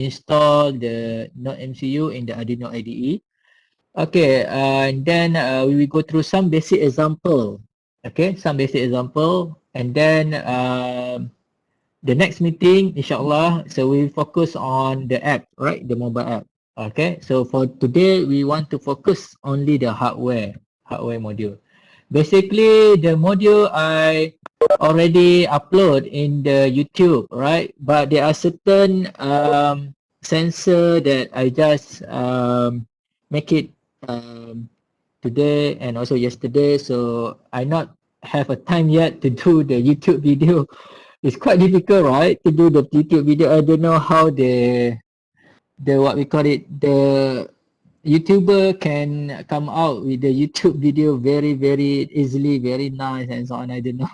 install the Nodemcu in the Arduino Ide. Okay, and then we will go through some basic example. Okay, some basic example, and then the next meeting, inshallah, so we focus on the app, right? The mobile app. Okay, so for today, we want to focus only the hardware module. Basically, the module I already upload in the YouTube, right? But there are certain sensor that I just make it today and also yesterday. So I not have a time yet to do the YouTube video. It's quite difficult, right, to do the YouTube video. I don't know how the what we call it, the YouTuber can come out with the YouTube video very easily, very nice and so on. I don't know.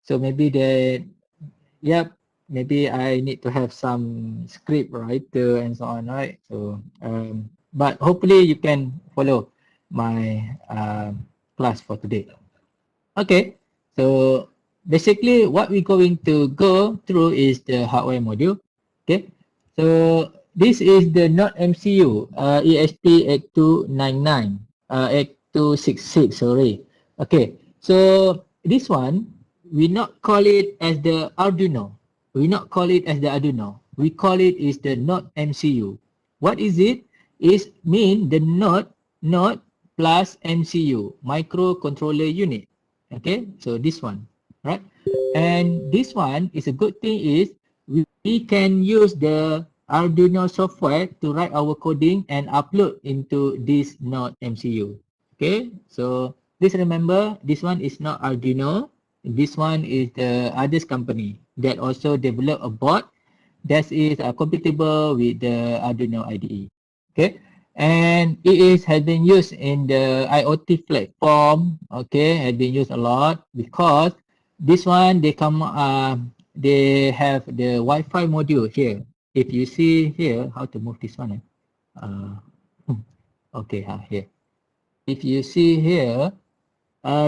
So maybe yep, maybe I need to have some script writer and so on, right? So but hopefully you can follow my class for today. Okay, so basically what we're going to go through is the hardware module. Okay, so this is the Nodemcu ESP8299 8266, sorry. Okay, so this one we not call it as the Arduino. We not call it as the Arduino. We call it is the Nodemcu. What is it? Is mean the node plus MCU, microcontroller unit. Okay, so this one, right? And this one is a good thing is we can use the Arduino software to write our coding and upload into this Nodemcu. Okay, so please remember this one is not Arduino. This one is the others company that also develop a board that is compatible with the Arduino Ide. Okay, and has been used in the IoT platform. Okay, has been used a lot because this one they have the Wi-Fi module here. If you see here, how to move this one? Okay, here. If you see here,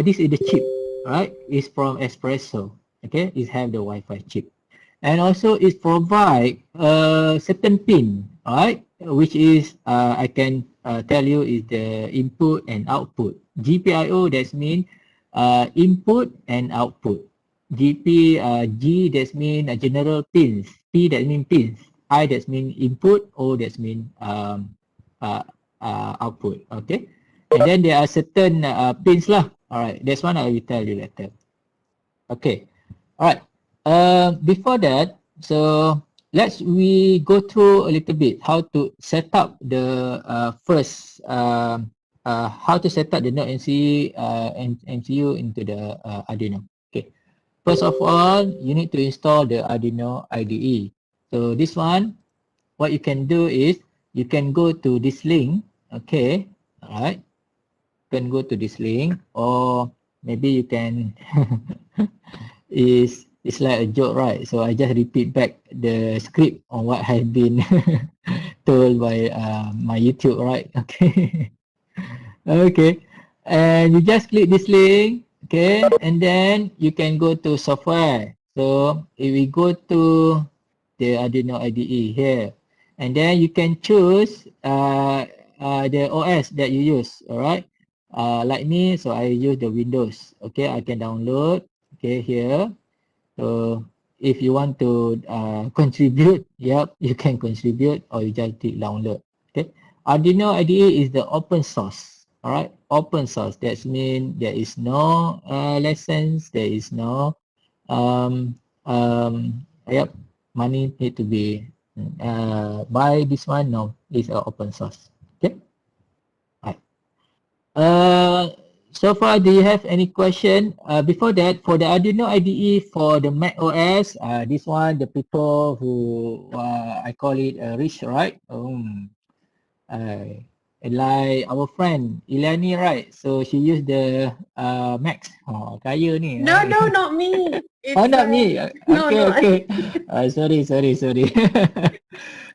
this is the chip, right? It's from Espresso. Okay, it have the Wi-Fi chip, and also it provide a certain pin, right? Which is I can tell you is the input and output. GPIO that mean input and output. G that mean general pins. P that mean pins. I that mean input. O that mean output. Okay, and then there are certain pins lah. All right, that's one I will tell you later. Okay, all right. Before that, so we go through a little bit how to set up the first how to set up the Nodemcu MCU into the Arduino. Okay, first of all, you need to install the Arduino Ide. So this one, what you can do is you can go to this link. Okay, all right. You can go to this link, or maybe you can it's like a joke, right? So I just repeat back the script on what has been told by my YouTube, right? Okay. Okay, and you just click this link, okay, and then you can go to software. So if we go to the Arduino Ide here, and then you can choose the OS that you use. All right, like me, so I use the Windows. Okay, I can download. Okay, here. So if you want to contribute, yep, you can contribute, or you just click download. Okay, Arduino Ide is the open source. All right, open source. That means there is no license, there is no yep, money need to be buy this one. No, it's open source. Okay. All right. So far, do you have any question? Before that, for the Arduino Ide for the Mac OS, this one, the people who I call it rich, right? Like our friend Ilani, right? So she used the Max. Oh, kaya ni. No, not me. Oh, not me. Okay. Sorry.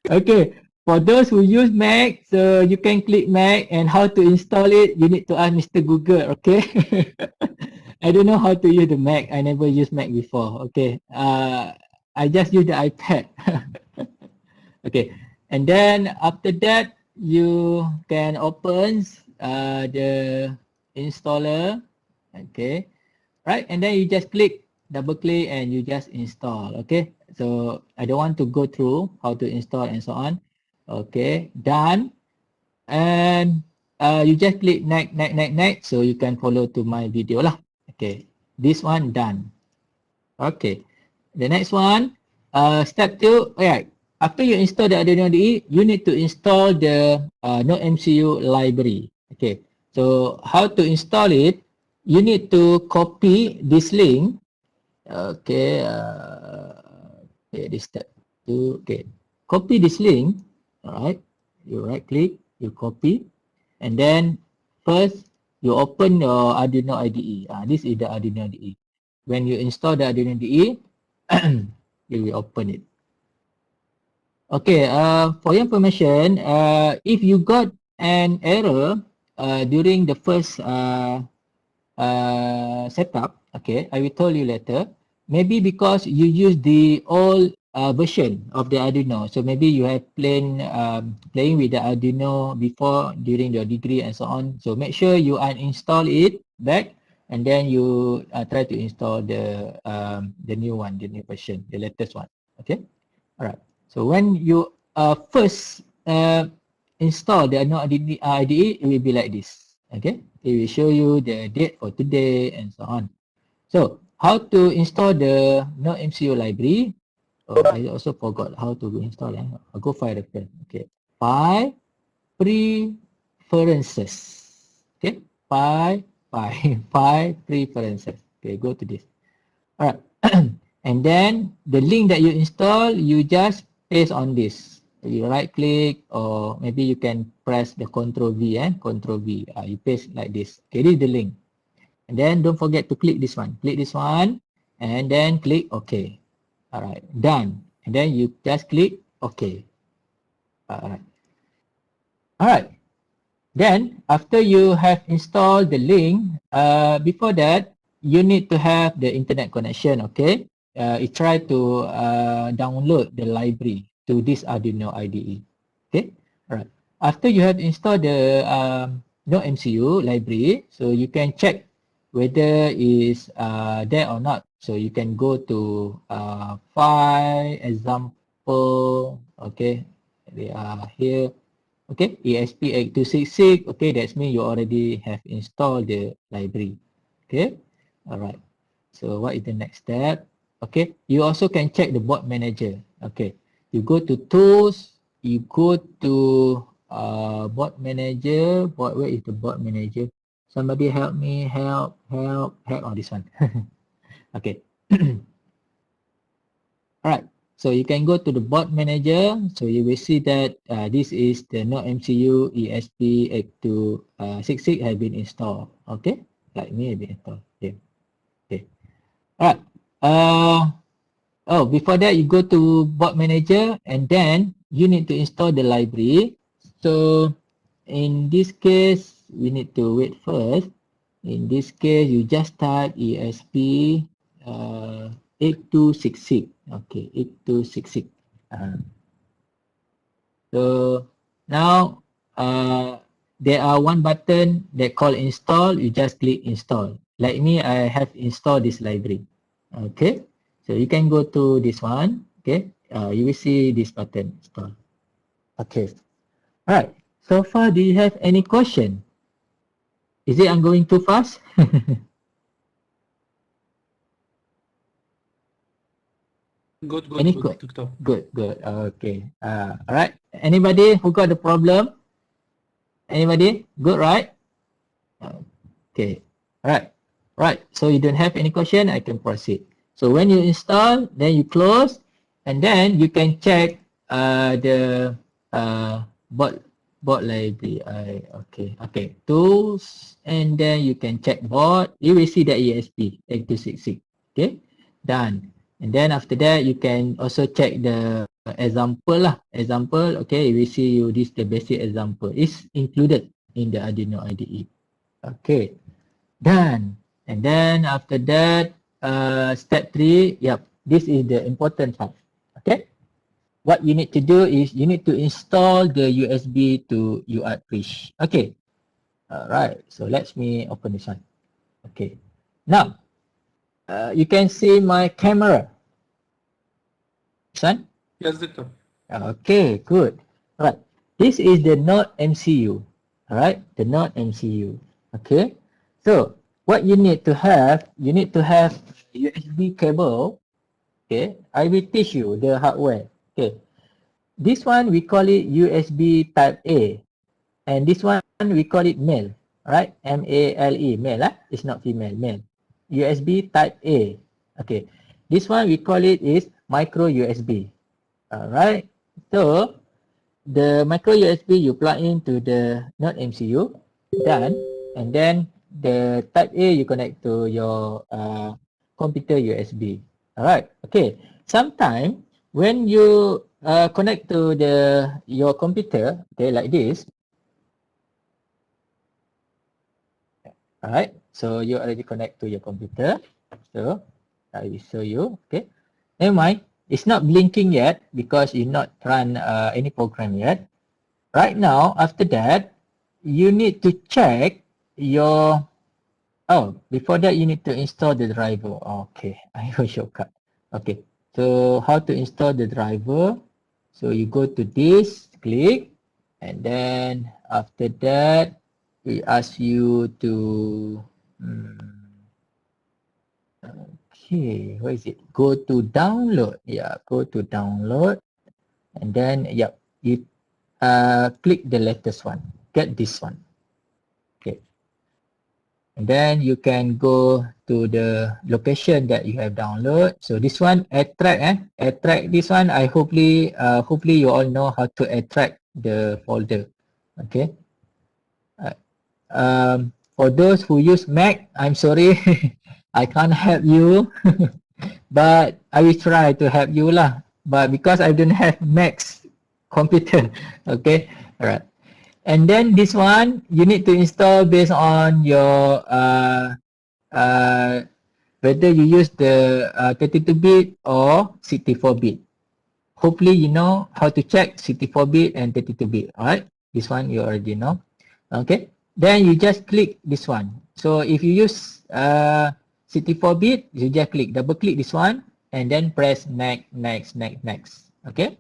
Okay. For those who use Mac, so you can click Mac, and how to install it, you need to ask Mr. Google, okay? I don't know how to use the Mac. I never used Mac before, okay? I just use the iPad. Okay. And then after that, you can open the installer. Okay, right? And then you just click, double click, and you just install. Okay, so I don't want to go through how to install and so on. Okay, done. And you just click next, so you can follow to my video lah. Okay, this one done. Okay, the next one, step 2. Alright, after you install the Arduino Ide, you need to install the Nodemcu library. Okay, so how to install it? You need to copy this link. Okay, okay, this step 2. Okay, copy this link. Alright, you right click, you copy, and then first you open your Arduino Ide. This is the Arduino Ide. When you install the Arduino Ide, you will open it. Okay, for your information, if you got an error during the first setup, okay, I will tell you later. Maybe because you use the old version of the Arduino, so maybe you have playing with the Arduino before during your degree and so on. So make sure you uninstall it back, and then you try to install the new one, the new version, the latest one. Okay, all right. So when you first install the Arduino IDE, it will be like this. Okay, it will show you the date for today and so on. So how to install the Nodemcu library? Oh, I also forgot how to install. I'll go file reference. Okay, file preferences. Okay, file preferences. Okay, go to this. All right, and then the link that you install, you just paste on this. You right click, or maybe you can press the Ctrl V. Ctrl V. You paste like this. Okay, this is the link. And then don't forget to click this one. Click this one, and then click OK. All right, done. And then you just click OK. All right. All right. Then after you have installed the link, before that you need to have the internet connection. Okay. You try to download the library to this Arduino IDE. Okay. All right. After you have installed the Nodemcu library, so you can check whether is there or not. So you can go to file example. Okay, they are here. Okay, ESP8266. Okay, that's mean you already have installed the library. Okay, all right. So what is the next step? Okay, you also can check the board manager. Okay, you go to tools, you go to board manager. Where is the board manager? Somebody help me, help on this one. Okay. All right. So you can go to the board manager. So you will see that this is the Nodemcu ESP8266 has been installed. Okay, like me, have been installed. Okay. Okay. All right. Before that, you go to board manager, and then you need to install the library. So in this case, we need to wait first. In this case, you just type ESP 8266. Okay, 8266. So now there are one button that call install. You just click install. Like me, I have installed this library. Okay, so you can go to this one. Okay, you will see this button install. Okay, all right. So far, do you have any question? Is it I'm going too fast? Good. Good. Okay. All right. Anybody who got the problem? Anybody? Good, right? Okay. All right. Right. So you don't have any question, I can proceed. So when you install, then you close, and then you can check the board library. Okay. Tools, and then you can check board. You will see the ESP8266. Okay. Done. And then after that, you can also check the example lah. Example, okay, we see you this the basic example is included in the Arduino IDE. Okay, done. And then after that, step 3, yep, this is the important part. Okay, what you need to do is you need to install the USB to UART bridge. Okay. Alright. So let me open this one. Okay. Now, you can see my camera. This one? Yes, doctor. Okay, good. Alright. This is the Nodemcu. Alright, the Nodemcu. Okay. So what you need to have USB cable. Okay. I will teach you the hardware. Okay. This one we call it USB type A. And this one we call it male. Alright. M-A-L-E. Male. It's not female. Male. USB type A. Okay. This one we call it is micro USB. Alright. So the micro USB you plug into the Nodemcu, done, and then the type A you connect to your computer USB. Alright, okay. Sometime when you connect to your computer, okay, like this. Alright, so you already connect to your computer. So I will show you. Okay, never mind. It's not blinking yet because you not run any program yet. Right now, after that, you need to check your... Oh, before that, you need to install the driver. Okay, I have a shortcut. Okay, so how to install the driver? So you go to this, click, and then after that, we ask you to... Okay, where is it? Go to download. Yeah, go to download. And then, yep, you click the latest one. Get this one. Okay. And then you can go to the location that you have download. So this one, attract, attract this one. I hopefully you all know how to attract the folder. Okay. For those who use Mac, I'm sorry, I can't help you, but I will try to help you lah. But because I don't have Mac's computer, okay, alright. And then this one, you need to install based on your whether you use the 32-bit or 64-bit. Hopefully you know how to check 64-bit and 32-bit. Alright, this one you already know. Okay, then you just click this one. So if you use 64-bit, you just double click this one and then press next. Okay,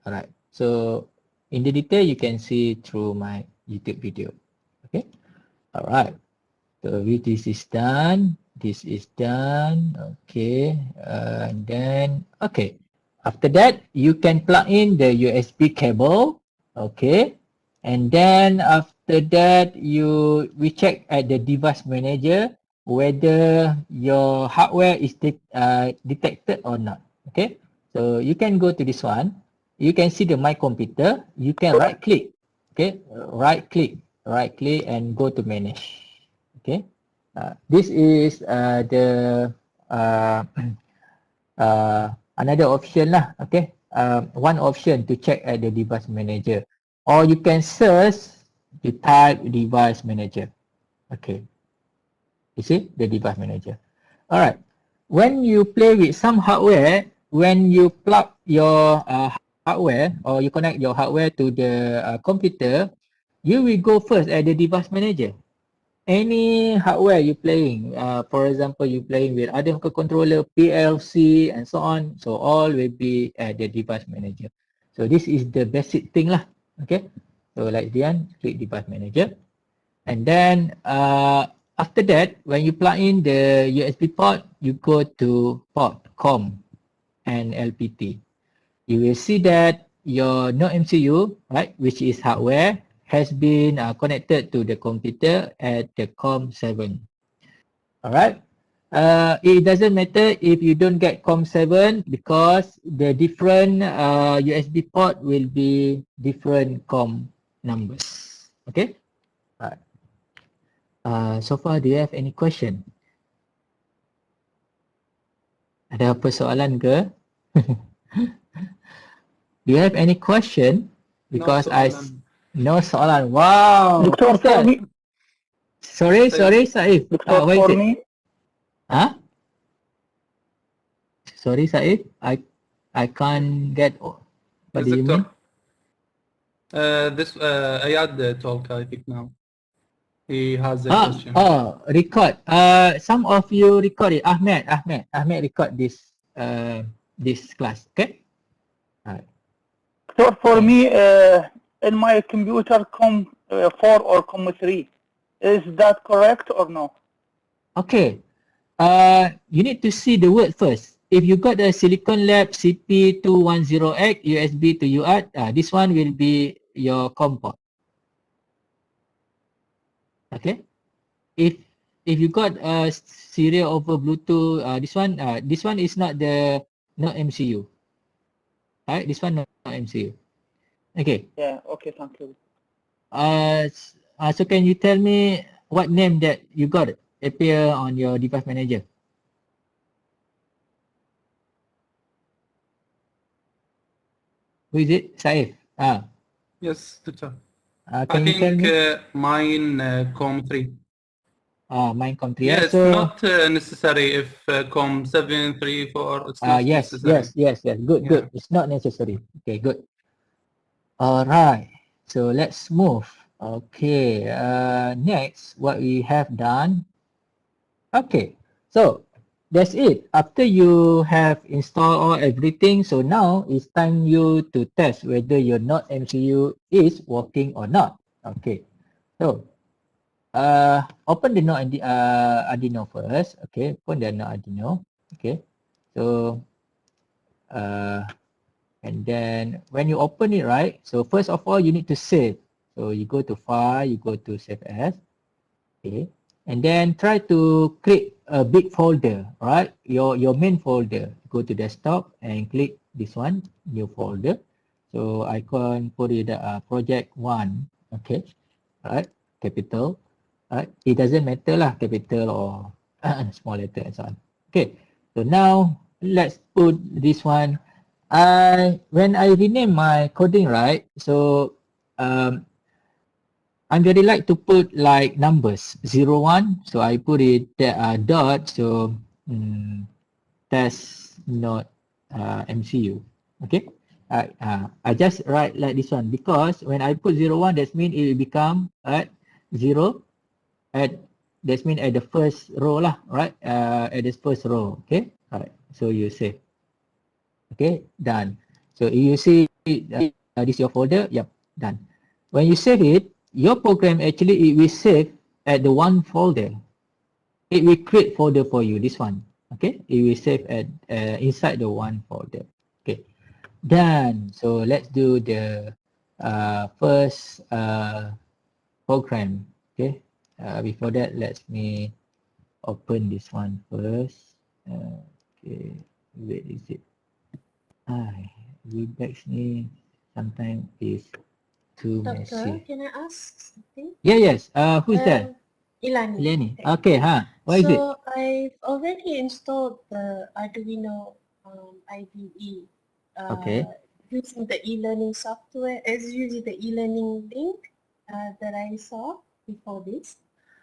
alright. So in the detail you can see through my YouTube video. Okay, alright. So this is done. This is done. Okay, and then okay. After that, you can plug in the USB cable. Okay, and then after that, we check at the device manager whether your hardware is detected or not. Okay, so you can go to this one. You can see the My Computer. You can right click. Okay, right click and go to manage. Okay, this is the another option lah. Okay, one option to check at the device manager, or you can search the type device manager. Okay, you see the device manager. Alright, when you play with some hardware, when you plug your hardware or you connect your hardware to the computer, you will go first at the device manager. Any hardware you playing, for example, you playing with other controller, PLC, and so on. So all will be at the device manager. So this is the basic thing lah. Okay. So like Dian, click device manager, and then after that, when you plug in the USB port, you go to port COM and LPT. You will see that your Nodemcu, right, which is hardware, has been connected to the computer at the COM7. Alright. It doesn't matter if you don't get COM7 because the different USB port will be different COM numbers. Okay. Alright. So far, do you have any question? Ada persoalan ke? Do you have any question? Because no soalan. Wow. Doctor, for me. Sorry, Saif. Doctor, What is for it? me. Huh? Sorry, Saif. I can't get. What Yes, do you Doctor. mean? This Ayad talk, I think now. He has a question. Record. Some of you record it. Ahmed record this class. Okay. Alright. So for Okay. me, in my computer, COM4 or COM3, is that correct or no? Okay. You need to see the word first. If you got the Silicon Lab CP210X USB to UART, this one will be your COM port. Okay. If you got a serial over Bluetooth, this one is not MCU. Alright, this one not MCU. Okay. Yeah, okay, thank you. So can you tell me what name that you got appear on your device manager? Who is it? Saif. Yes, Doctor. Can you tell I think me? mine COM3. Mine COM3. Yeah, it's So not necessary if COM7, 3, 4, it's not yes. necessary. Good. Yeah. It's not necessary. Okay, good. Alright. So let's move. Okay. Next, what we have done. Okay. So that's it. After you have installed all everything, so now it's time you to test whether your Nodemcu is working or not. Okay. So open the Arduino first. Okay. Open the Arduino. Okay. So and then when you open it, right? So first of all, you need to save. So you go to File, you go to Save As. Okay. And then try to create a big folder, right? Your main folder. Go to desktop and click this one, new folder. So I can put it project 1. Okay. Alright, capital. Alright, it doesn't matter lah, capital or small letter and so on. Okay. So now let's put this one. When I rename my coding, right? So I'm very like to put like numbers 0, 1. So I put it dot. So test not MCU. Okay. I just write like this one because when I put 0, 1, that means it will become at 0 at that means at the first row lah, right? At this first row. Okay. Alright. So you save. Okay, done. So you see this is your folder. Yep, done. When you save it, your program actually it will save at the one folder. It will create folder for you. This one. Okay, it will save at inside the one folder. Okay, done. So let's do the first program. Okay. Before that, let me open this one first. Okay, where is it? Webex ni sometimes is too Doctor, messy. can I ask something? Yes. Who's that? Ilani. Lenny. Okay, what is it? So I've already installed the Arduino IDE Okay. using the e-learning software, using the e-learning link that I saw before this.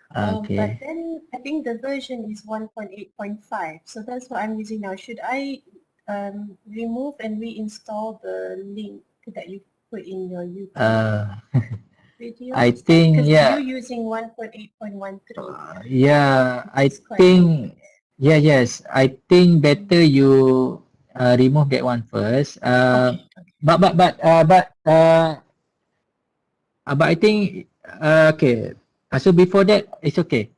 Okay. But then I think the version is 1.8.5, so that's what I'm using now. Should I remove and reinstall the link that you put in your YouTube video? I think because yeah. you're using 1.8.13. I It's quite think yes. I think better you remove that one first. okay. But I think okay. So before that, it's okay.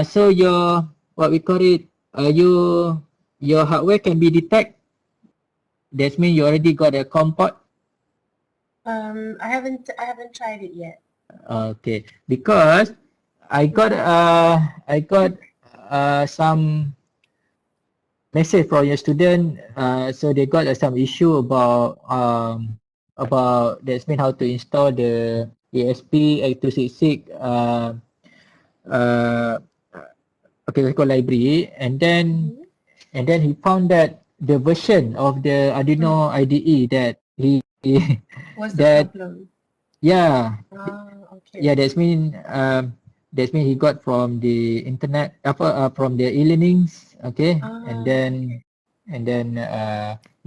So your what we call it, your hardware can be detect. That means you already got a COM port. I haven't tried it yet. Okay, because I got some message from your student. So they got some issue about that's mean how to install the ESP8266 Mcu Library, and then he found that the version of the Arduino IDE that he What's the problem? Yeah, Okay. yeah. That's mean he got from the internet, from the e-learnings. Okay, and then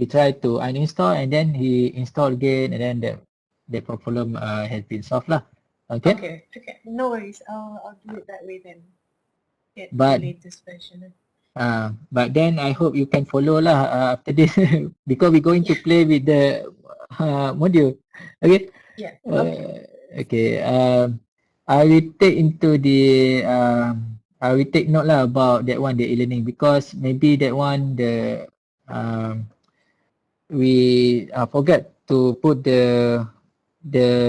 he tried to uninstall and then he installed again, and then the problem has been solved lah. Okay. Okay. No worries. I'll do it that way then. Get But- the latest version. But then I hope you can follow lah after this because we're going to play with the module. Okay. Yeah. Okay. I will take into the I will take note lah about that one, the e-learning, because maybe that one we forget to put the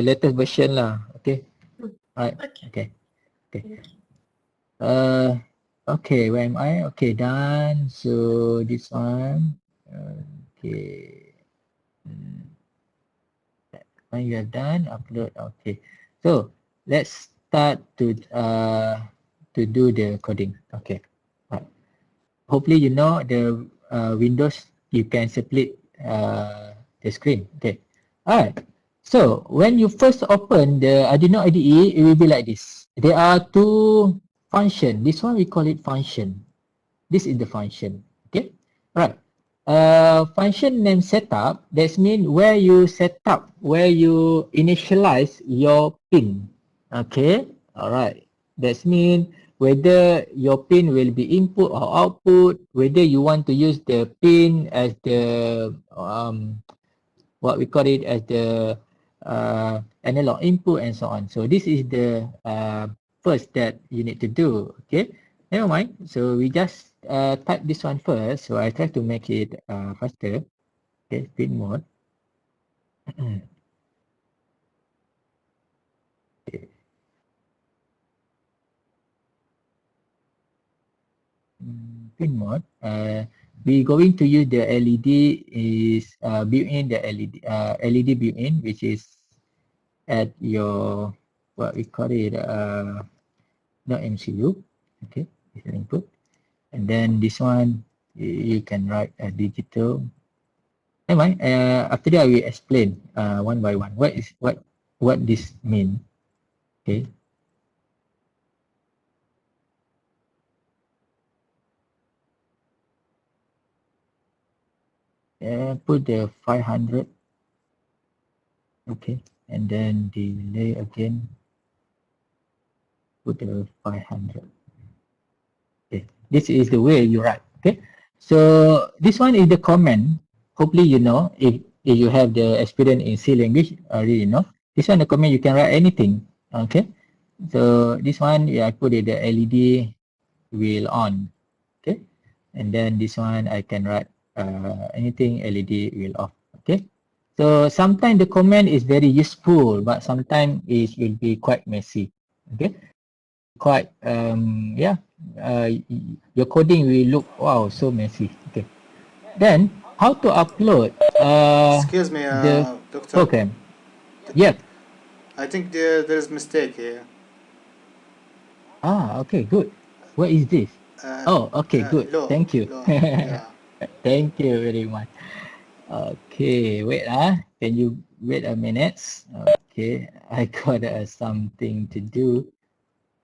latest version lah. Okay. Right. Okay. Okay, where am I? Okay, done. So this one. Okay. When you have done, upload. Okay. So let's start to do the coding. Okay. Right. Hopefully you know the Windows, you can split the screen. Okay. Alright. So when you first open the Arduino IDE, it will be like this. There are two functions. This one we call it function. This is the function. Okay. Right. Function name setup, that means where you set up, where you initialize your pin. Okay. Alright. That means whether your pin will be input or output, whether you want to use the pin as the what we call it as the analog input and so on. So this is the first that you need to do. Okay, never mind. So we just type this one first. So I try to make it faster. Okay, speed mode. Okay. Pin mode. We going to use the LED is built-in, the LED built-in, which is at your what we call it Nodemcu. Okay, this is input, and then this one you can write a digital. Never mind. After that, I will explain one by one what this mean. Okay. Put the 500. Okay, and then delay again. Put the 500. Okay, this is the way you write. Okay, so this one is the command. Hopefully you know, if you have the experience in C language, already know. This one, the command, you can write anything. Okay, so this one, yeah, I put it the LED will on. Okay, and then this one I can write anything, LED will off. Okay, so sometimes the command is very useful, but sometimes it will be quite messy. Okay, quite yeah, your coding will look, wow, so messy. Okay, then how to upload Excuse me, the Doctor. program? Yeah. I think there is mistake here. Okay, good. What is this? Okay, good. Low, Thank you. low, yeah. Thank you very much. Okay, wait. Can you wait a minute? Okay, I got something to do.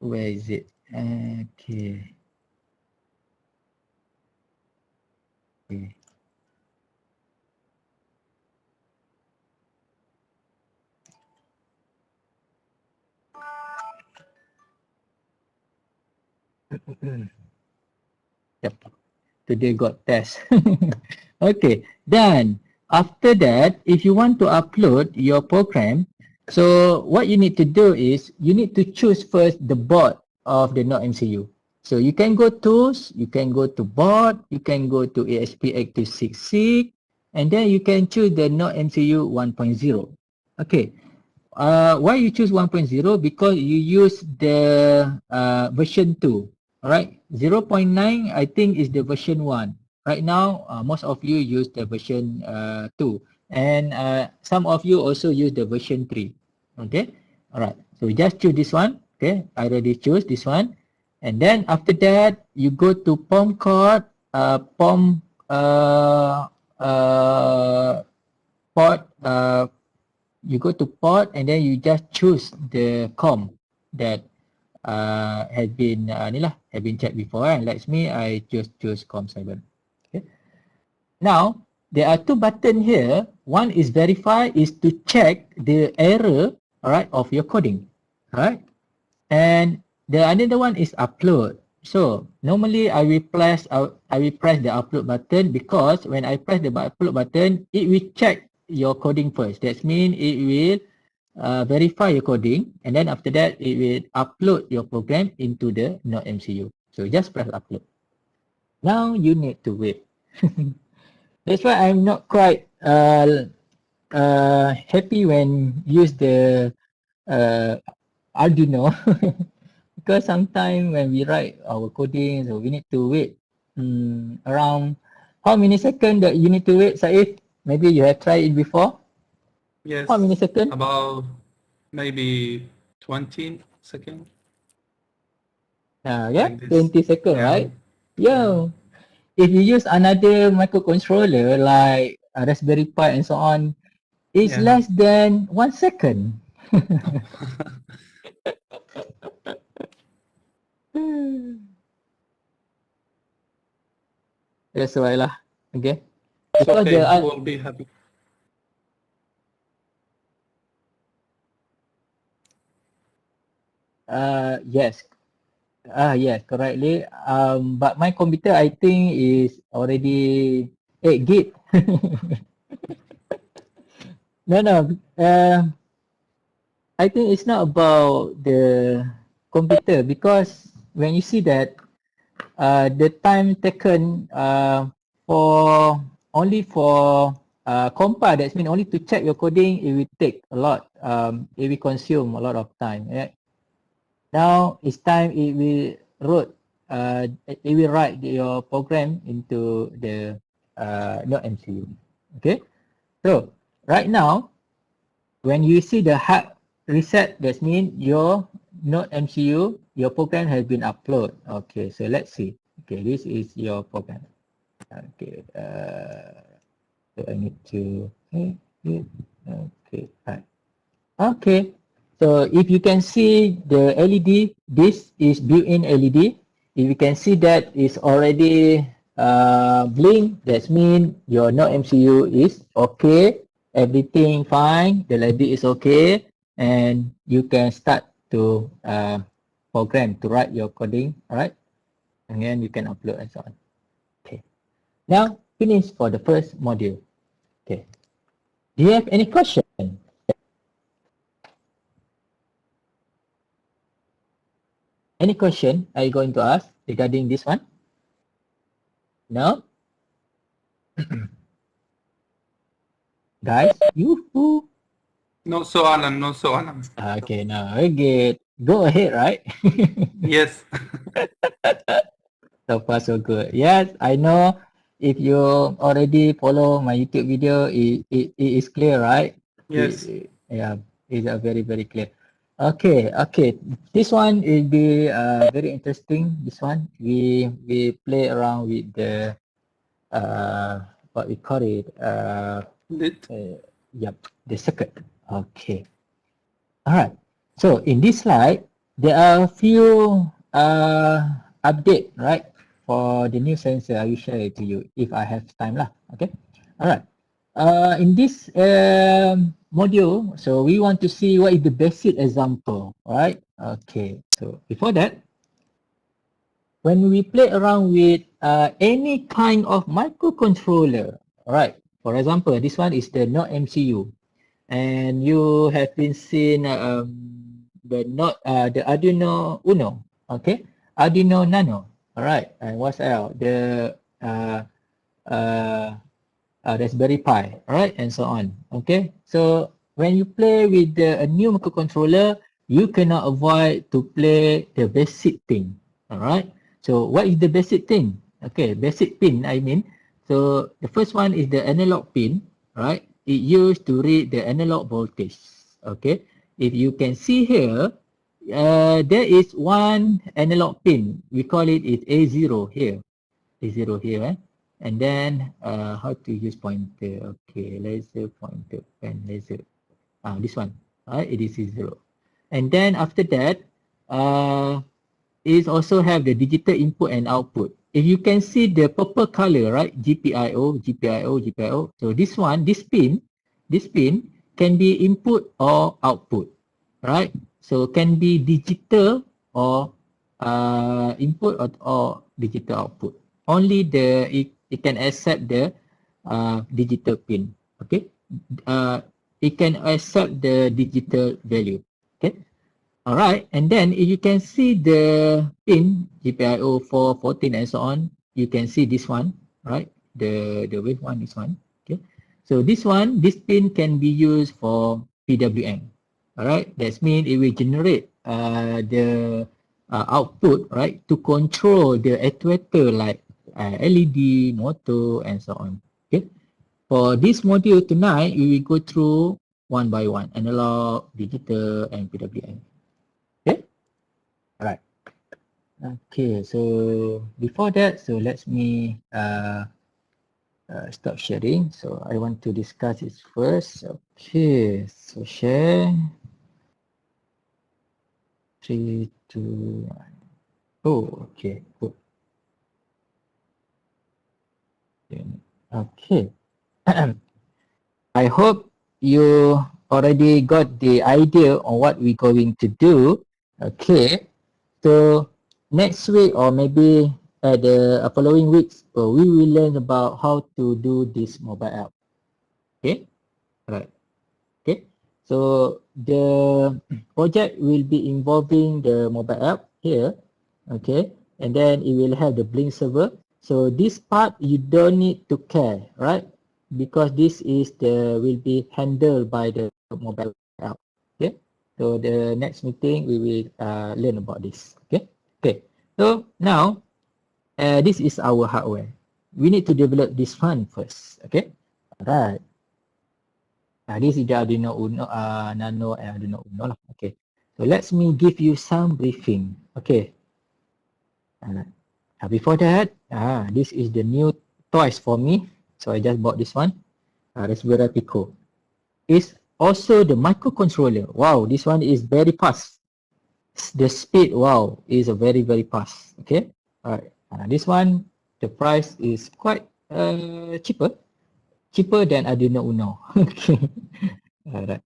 Where is it? Okay. Okay. Yep. Today got test. Okay, done. After that, if you want to upload your program, so what you need to do is you need to choose first the board of the Nodemcu. So you can go tools, you can go to board, you can go to ESP8266, and then you can choose the Nodemcu 1.0. Okay. Why you choose 1.0? Because you use the version 2. Alright, 0.9 I think is the version 1. Right now, most of you use the version 2, and some of you also use the version 3. Okay, alright, so just choose this one. Okay, I already choose this one, and then after that you go to POM code, POM port. You go to port, and then you just choose the COM that has been checked before. And like me, I just choose COM7. Okay. Now there are two buttons here. One is verify, is to check the error, all right, of your coding, right? And the another one is upload. So normally I will press the upload button, because when I press the upload button, it will check your coding first. That means it will verify your coding, and then after that it will upload your program into the Nodemcu. So just press upload. Now you need to wait. That's why I'm not quite happy when use the Arduino. Because sometimes when we write our coding, so we need to wait around how many seconds that you need to wait, Saif? Maybe you have tried it before. Yes. How many seconds? About maybe 20 seconds. Yeah, Like this. 20 seconds, Yeah. right? Yeah. If you use another microcontroller like a Raspberry Pi and so on, it's Yeah. less than 1 second. That's why lah. Okay. It's Because okay. the We'll be happy. yes. Yes, correctly. But my computer, I think, is already 8 gig. No. I think it's not about the computer, because when you see that the time taken for only for compile, that means only to check your coding, it will take a lot. It will consume a lot of time. Right? Now it's time it will write your program into the Nodemcu. Okay, so right now when you see the hard reset, that means your Nodemcu, your program has been uploaded. Okay, so let's see. Okay, this is your program. Okay, so I need to okay, right. Okay, so if you can see the LED, this is built-in LED. If you can see that it's already blink, that means your Nodemcu is okay, everything fine, the LED is okay, and you can start to program to write your coding, alright? And then you can upload and so on. Okay, now finish for the first module. Okay, do you have any question? Any question are you going to ask regarding this one? No? Guys, yoo-hoo! No soalan, no soalan. Okay, now again, go ahead, right? Yes. So far so good. Yes, I know if you already follow my YouTube video, it is clear, right? Yes. Yeah, it's very, very clear. Okay. This one will be very interesting. This one, we play around with the what we call it, Lit. yep, the circuit. Okay. All right. So in this slide, there are a few update, right, for the new sensor. I will share it to you if I have time lah. Okay. All right. In this module, so we want to see what is the basic example, right? Okay. So before that, when we play around with any kind of microcontroller, right? For example, this one is the Nodemcu, and you have been seeing the Arduino Uno, okay? Arduino Nano, all right? And what's else? The Raspberry Pi, all right? And so on, okay? So when you play with a new microcontroller, you cannot avoid to play the basic thing, all right? So what is the basic thing? Okay, basic pin, I mean. So the first one is the analog pin, right? It used to read the analog voltage. Okay, if you can see here, there is one analog pin. We call it is A0 here. A0 here, and then how to use pointer? Okay, laser pointer, pen laser. This one, right? It is A0, and then after that, it also have the digital input and output. if you can see the purple color, right? GPIO, GPIO, GPIO. So this one, this pin can be input or output, right? So can be digital or input or digital output. Only it can accept the digital pin. Okay. It can accept the digital value. Okay. Alright, and then if you can see the pin GPIO 4, 14 and so on, you can see this one, right? The wave one, this one. Okay. So this pin can be used for PWM. Alright, that means it will generate the output, right, to control the actuator like LED, motor and so on. Okay. For this module tonight, we will go through one by one, analog, digital and PWM. Okay. Alright. Okay, so before that, so let me stop sharing. So I want to discuss it first. Okay, so share. 3, 2, 1. Oh, okay, good. Okay. I hope you already got the idea on what we're going to do. Okay. So next week or maybe at the following weeks, we will learn about how to do this mobile app. Okay. Right. Okay. So the project will be involving the mobile app here. Okay. And then it will have the Blink server. So this part you don't need to care, right? Because this is will be handled by the mobile app. Okay. So the next meeting we will learn about this. Okay. Okay. So now this is our hardware. We need to develop this one first. Okay. Alright. This is the Arduino Uno, Nano and Arduino Uno lah. Okay. So let me give you some briefing. Okay. Alright. Before that, this is the new toys for me. So I just bought this one. Raspberry Pico. It's also the microcontroller. Wow, this one is very fast. The speed, wow, is a very fast. Okay. Alright. This one, the price is quite cheaper than Arduino Uno. Okay. Alright.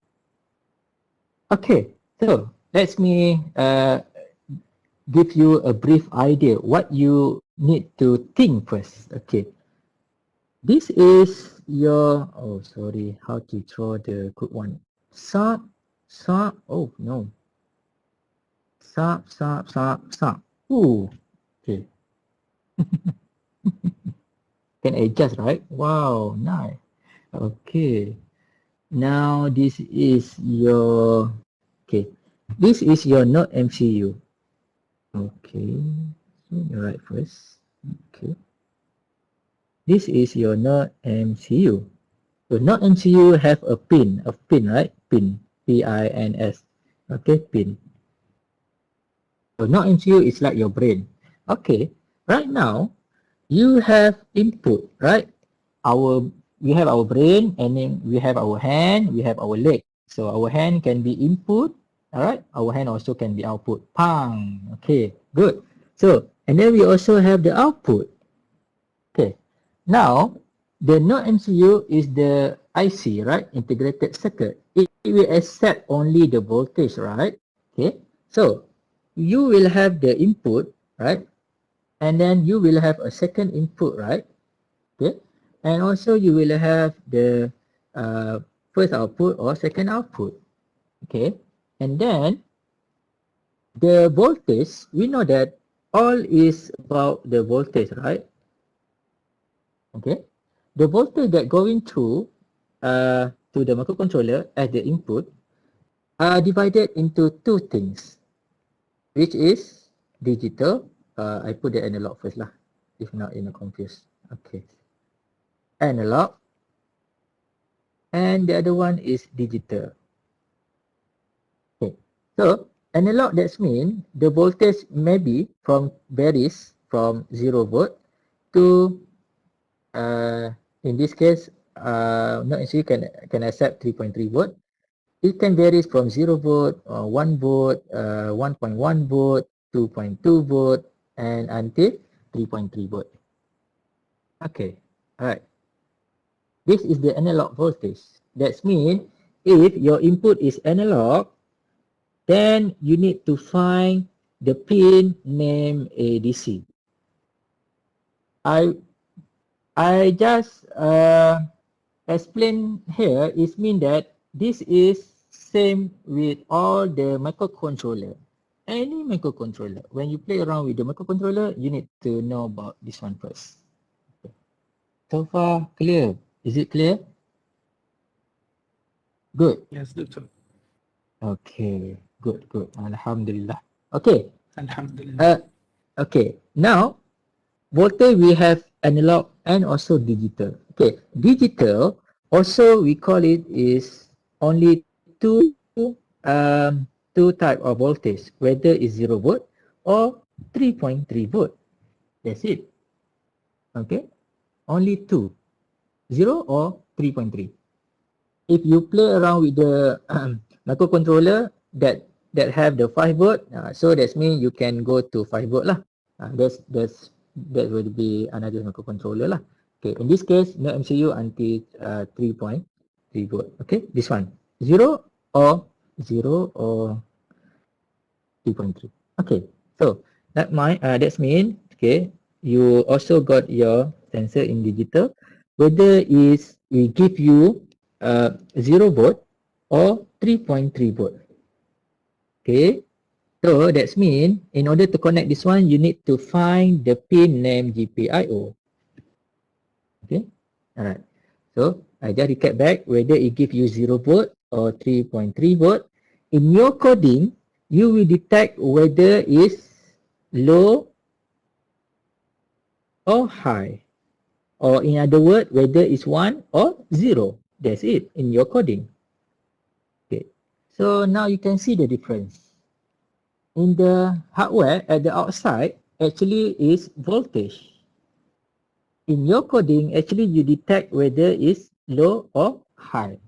Okay. So let me give you a brief idea what you need to think first. Okay. This is your, oh sorry, how to draw the good one. Sub, oh no. Sub. Ooh, okay. Can adjust, right? Wow, nice. Okay. Now this is your, okay. This is your Nodemcu. Okay. So you write first. Okay. This is your Nodemcu. So Nodemcu have a pin, right? Pin, P-I-N-S. Okay, pin. So Nodemcu is like your brain. Okay, right now you have input, right? We have our brain, and then we have our hand, we have our leg. So our hand can be input, all right? Our hand also can be output. Pang. Okay, good. So and then we also have the output. Okay. Now, the Nodemcu is the IC, right? Integrated circuit. It will accept only the voltage, right? Okay. So, you will have the input, right? And then you will have a second input, right? Okay. And also you will have the first output or second output. Okay. And then, the voltage, we know that all is about the voltage, right? Okay. The voltage that going through to the microcontroller as the input are divided into two things, which is digital. I put the analog first lah, if not you're confused. Okay. Analog. And the other one is digital. Okay. So analog, that means the voltage maybe varies from 0 volt to in this case, Nodemcu can accept 3.3 volt. It can vary from 0 volt, 1 volt, 1.1 volt, 2.2 volt, and until 3.3 volt. Okay, alright. This is the analog voltage. That means if your input is analog, then you need to find the pin named ADC. I just explain here is mean that this is same with all the microcontroller. Any microcontroller. When you play around with the microcontroller, you need to know about this one first. Okay. So far, clear? Is it clear? Good. Yes, doctor. Okay. Good, good. Alhamdulillah. Okay. Alhamdulillah. Okay. Now, voltage we have analog and also digital. Okay. Digital, also we call it is only two type of voltage, whether it's 0 volt or 3.3 volt. That's it. Okay. Only two. 0 or 3.3. If you play around with the microcontroller that have the 5 volt, so that means you can go to 5 volt lah. That would be another microcontroller lah. Okay, in this case, no MCU until 3.3 volt. Okay, this one 0 or 3.3. Okay, so that's mean okay, you also got your sensor in digital, whether is we give you 0 volt or 3.3 volt. Okay, so that's mean in order to connect this one, you need to find the pin named GPIO. Okay, alright. So I just recap back whether it give you 0 volt or 3.3 volt. In your coding, you will detect whether is low or high, or in other words, whether it's 1 or 0. That's it in your coding. Okay, so now you can see the difference. In the hardware at the outside, actually is voltage. In your coding, actually you detect whether it's low or high.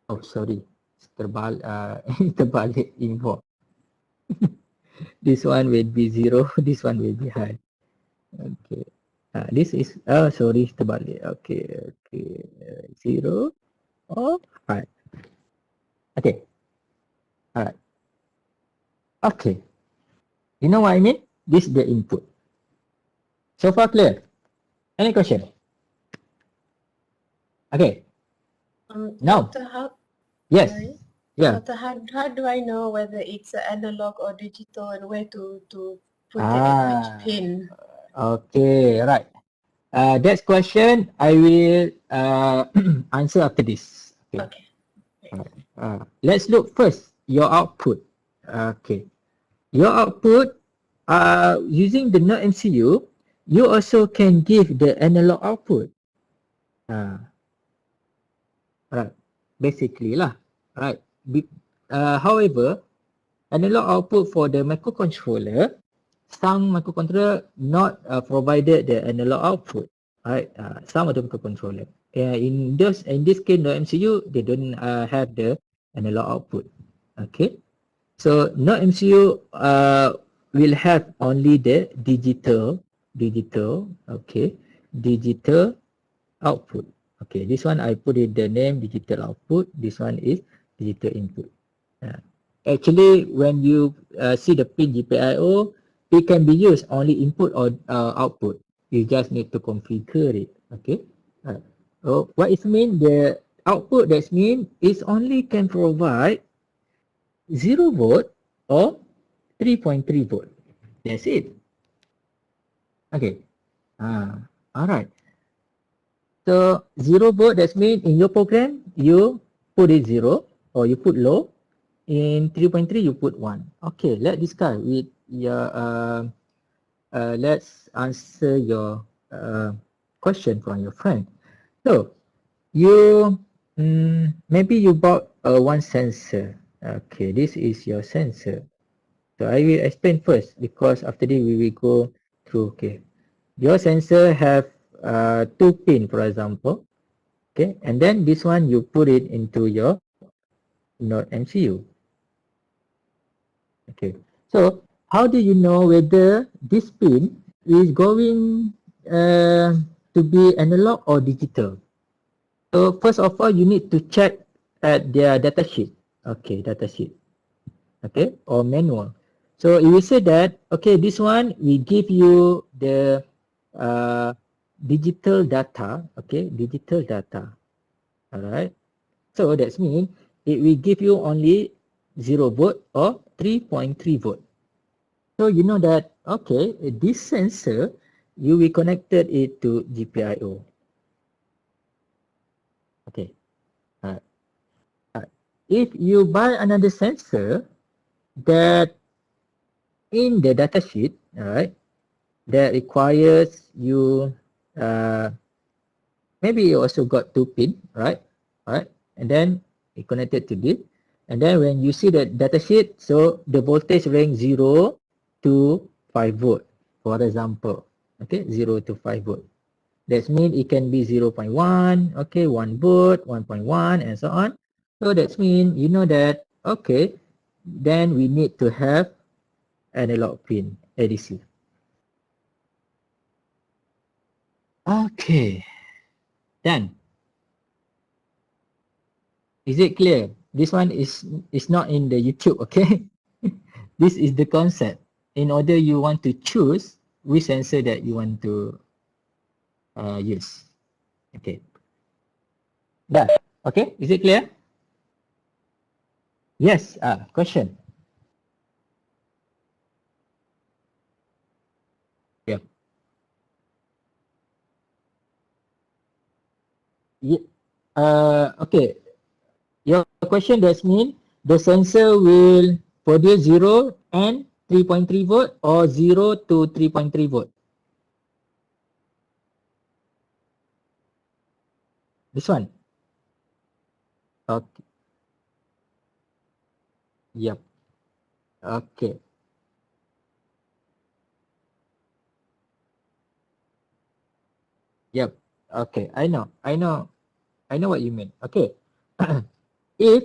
Oh, sorry, terbalik info. This one will be 0, this one will be high. Okay. This is sorry, terbalik. Okay, 0 or high. Okay. Alright. Okay. You know what I mean? This is the input. So far clear? Any question? Okay. Now. Yes. Sorry? Yeah. Doctor, how do I know whether it's analog or digital and where to put it at which pin? Okay, right. That question I will answer after this. Okay. Let's look first your output. Okay, your output using the Nodemcu, you also can give the analog output. Right, basically lah. Right. However, analog output for the microcontroller, some microcontroller not provided the analog output. Right, some of the microcontroller. In this case, Nodemcu they don't have the analog output. Okay, so Nodemcu will have only the digital. Okay, digital output. Okay, this one I put it the name digital output. This one is digital input. Actually, when you see the pin GPIO, it can be used only input or output. You just need to configure it. Okay. So what it mean? The output that mean is only can provide 0 volt or 3.3 volt. That's it. Okay. Alright. So 0 volt that mean in your program you put it 0 or you put low. In 3.3 you put 1. Okay, let's discuss with your let's answer your question from your friend. So you maybe you bought one sensor. Okay, this is your sensor. So I will explain first because after this we will go through. Okay, your sensor have 2 pin, for example. Okay, and then this one you put it into your Nodemcu. Okay, so how do you know whether this pin is going to be analog or digital? So first of all, you need to check at their datasheet. Okay, datasheet. Okay, or manual. So if you say that, okay, this one we give you the digital data. Okay, digital data. Alright. So that means it will give you only 0 volt or 3.3 volt. So you know that, okay, this sensor, you will connected it to GPIO. Okay. If you buy another sensor that in the datasheet, alright, that requires you, maybe you also got 2 pin, right? Alright, and then it connected to this. And then when you see the datasheet, so the voltage range 0 to 5 volt, for example. Okay, 0 to 5 volt. That means it can be 0.1, okay, 1 volt, 1.1, and so on. So that means you know that, okay, then we need to have analog pin, ADC. Okay, done. Is it clear? This one is not in the YouTube, okay? This is the concept. In order you want to choose which sensor that you want to use. Okay. Done. Okay, is it clear? Yes, question. Yeah. Okay. Your question does mean the sensor will produce 0 and 3.3 volt or 0 to 3.3 volt. This one. Okay. Yep. Okay. Yep. Okay. I know what you mean. Okay. if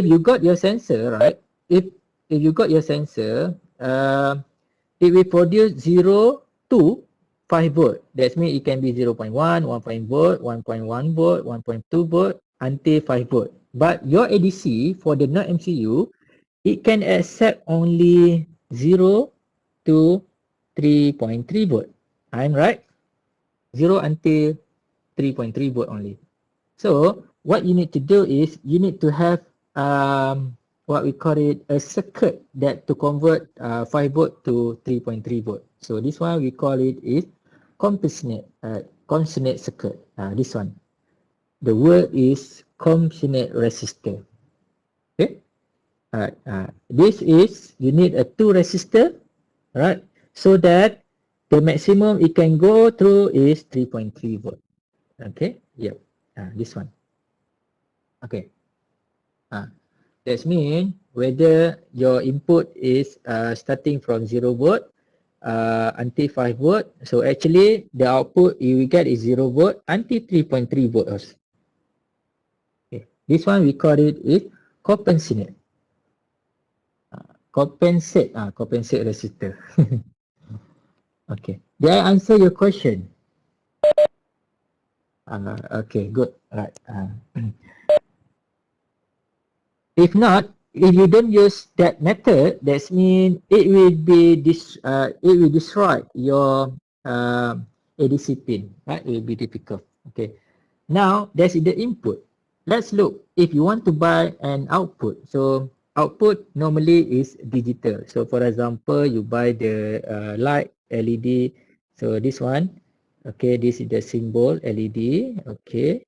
you got your sensor, right? If you got your sensor, it will produce 0 to 5 volt. That means it can be 0.1, 1.1 volt, 1.1 volt, 1.2 volt until 5 volt. But your ADC for the Nodemcu, it can accept only 0 to 3.3 volt. I'm right? 0 until 3.3 volt only. So what you need to do is you need to have what we call it a circuit that to convert 5 volt to 3.3 volt. So this one we call it is compensate circuit. This one. The word is compensate resistor. Okay. This is you need a 2 resistor, right? So that the maximum it can go through is 3.3 volt. Okay. Yep. This one. Okay. That means whether your input is starting from 0 volt until 5 volt. So actually the output you will get is 0 volt until 3.3 volts. Okay. This one we call it is compensate. Compensate resistor. Okay. Did I answer your question? Okay, good. Right. If not, if you don't use that method, that means it will destroy your ADC pin, right? It will be difficult. Okay. Now that's the input. Let's look if you want to buy an output. So output normally is digital. So for example, you buy the light LED. So this one, okay, this is the symbol LED. Okay,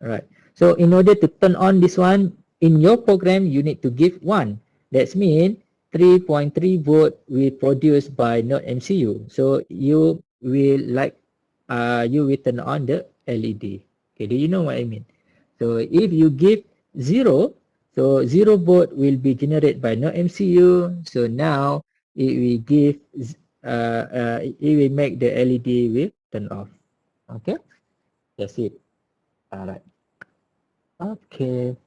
right. So in order to turn on this one in your program, you need to give 1. That means 3.3 volt will produced by Nodemcu. So you will turn on the LED. Okay, do you know what I mean? So if you give 0, so 0 volt will be generated by Nodemcu. So now it will give it will make the LED will turn off. Okay, that's it. Alright. Okay.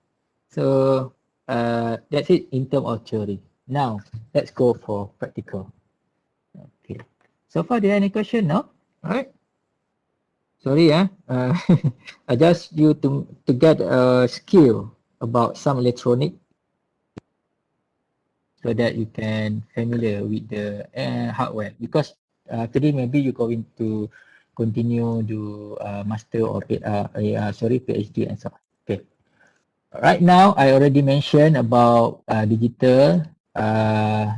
So that's it in terms of theory. Now let's go for practical. So far, do you have any question? No? Alright. Sorry, I just you to get a skill about some electronic so that you can familiar with the hardware, because today maybe you're going to continue do master or PhD and so on. Okay. Right now, I already mentioned about digital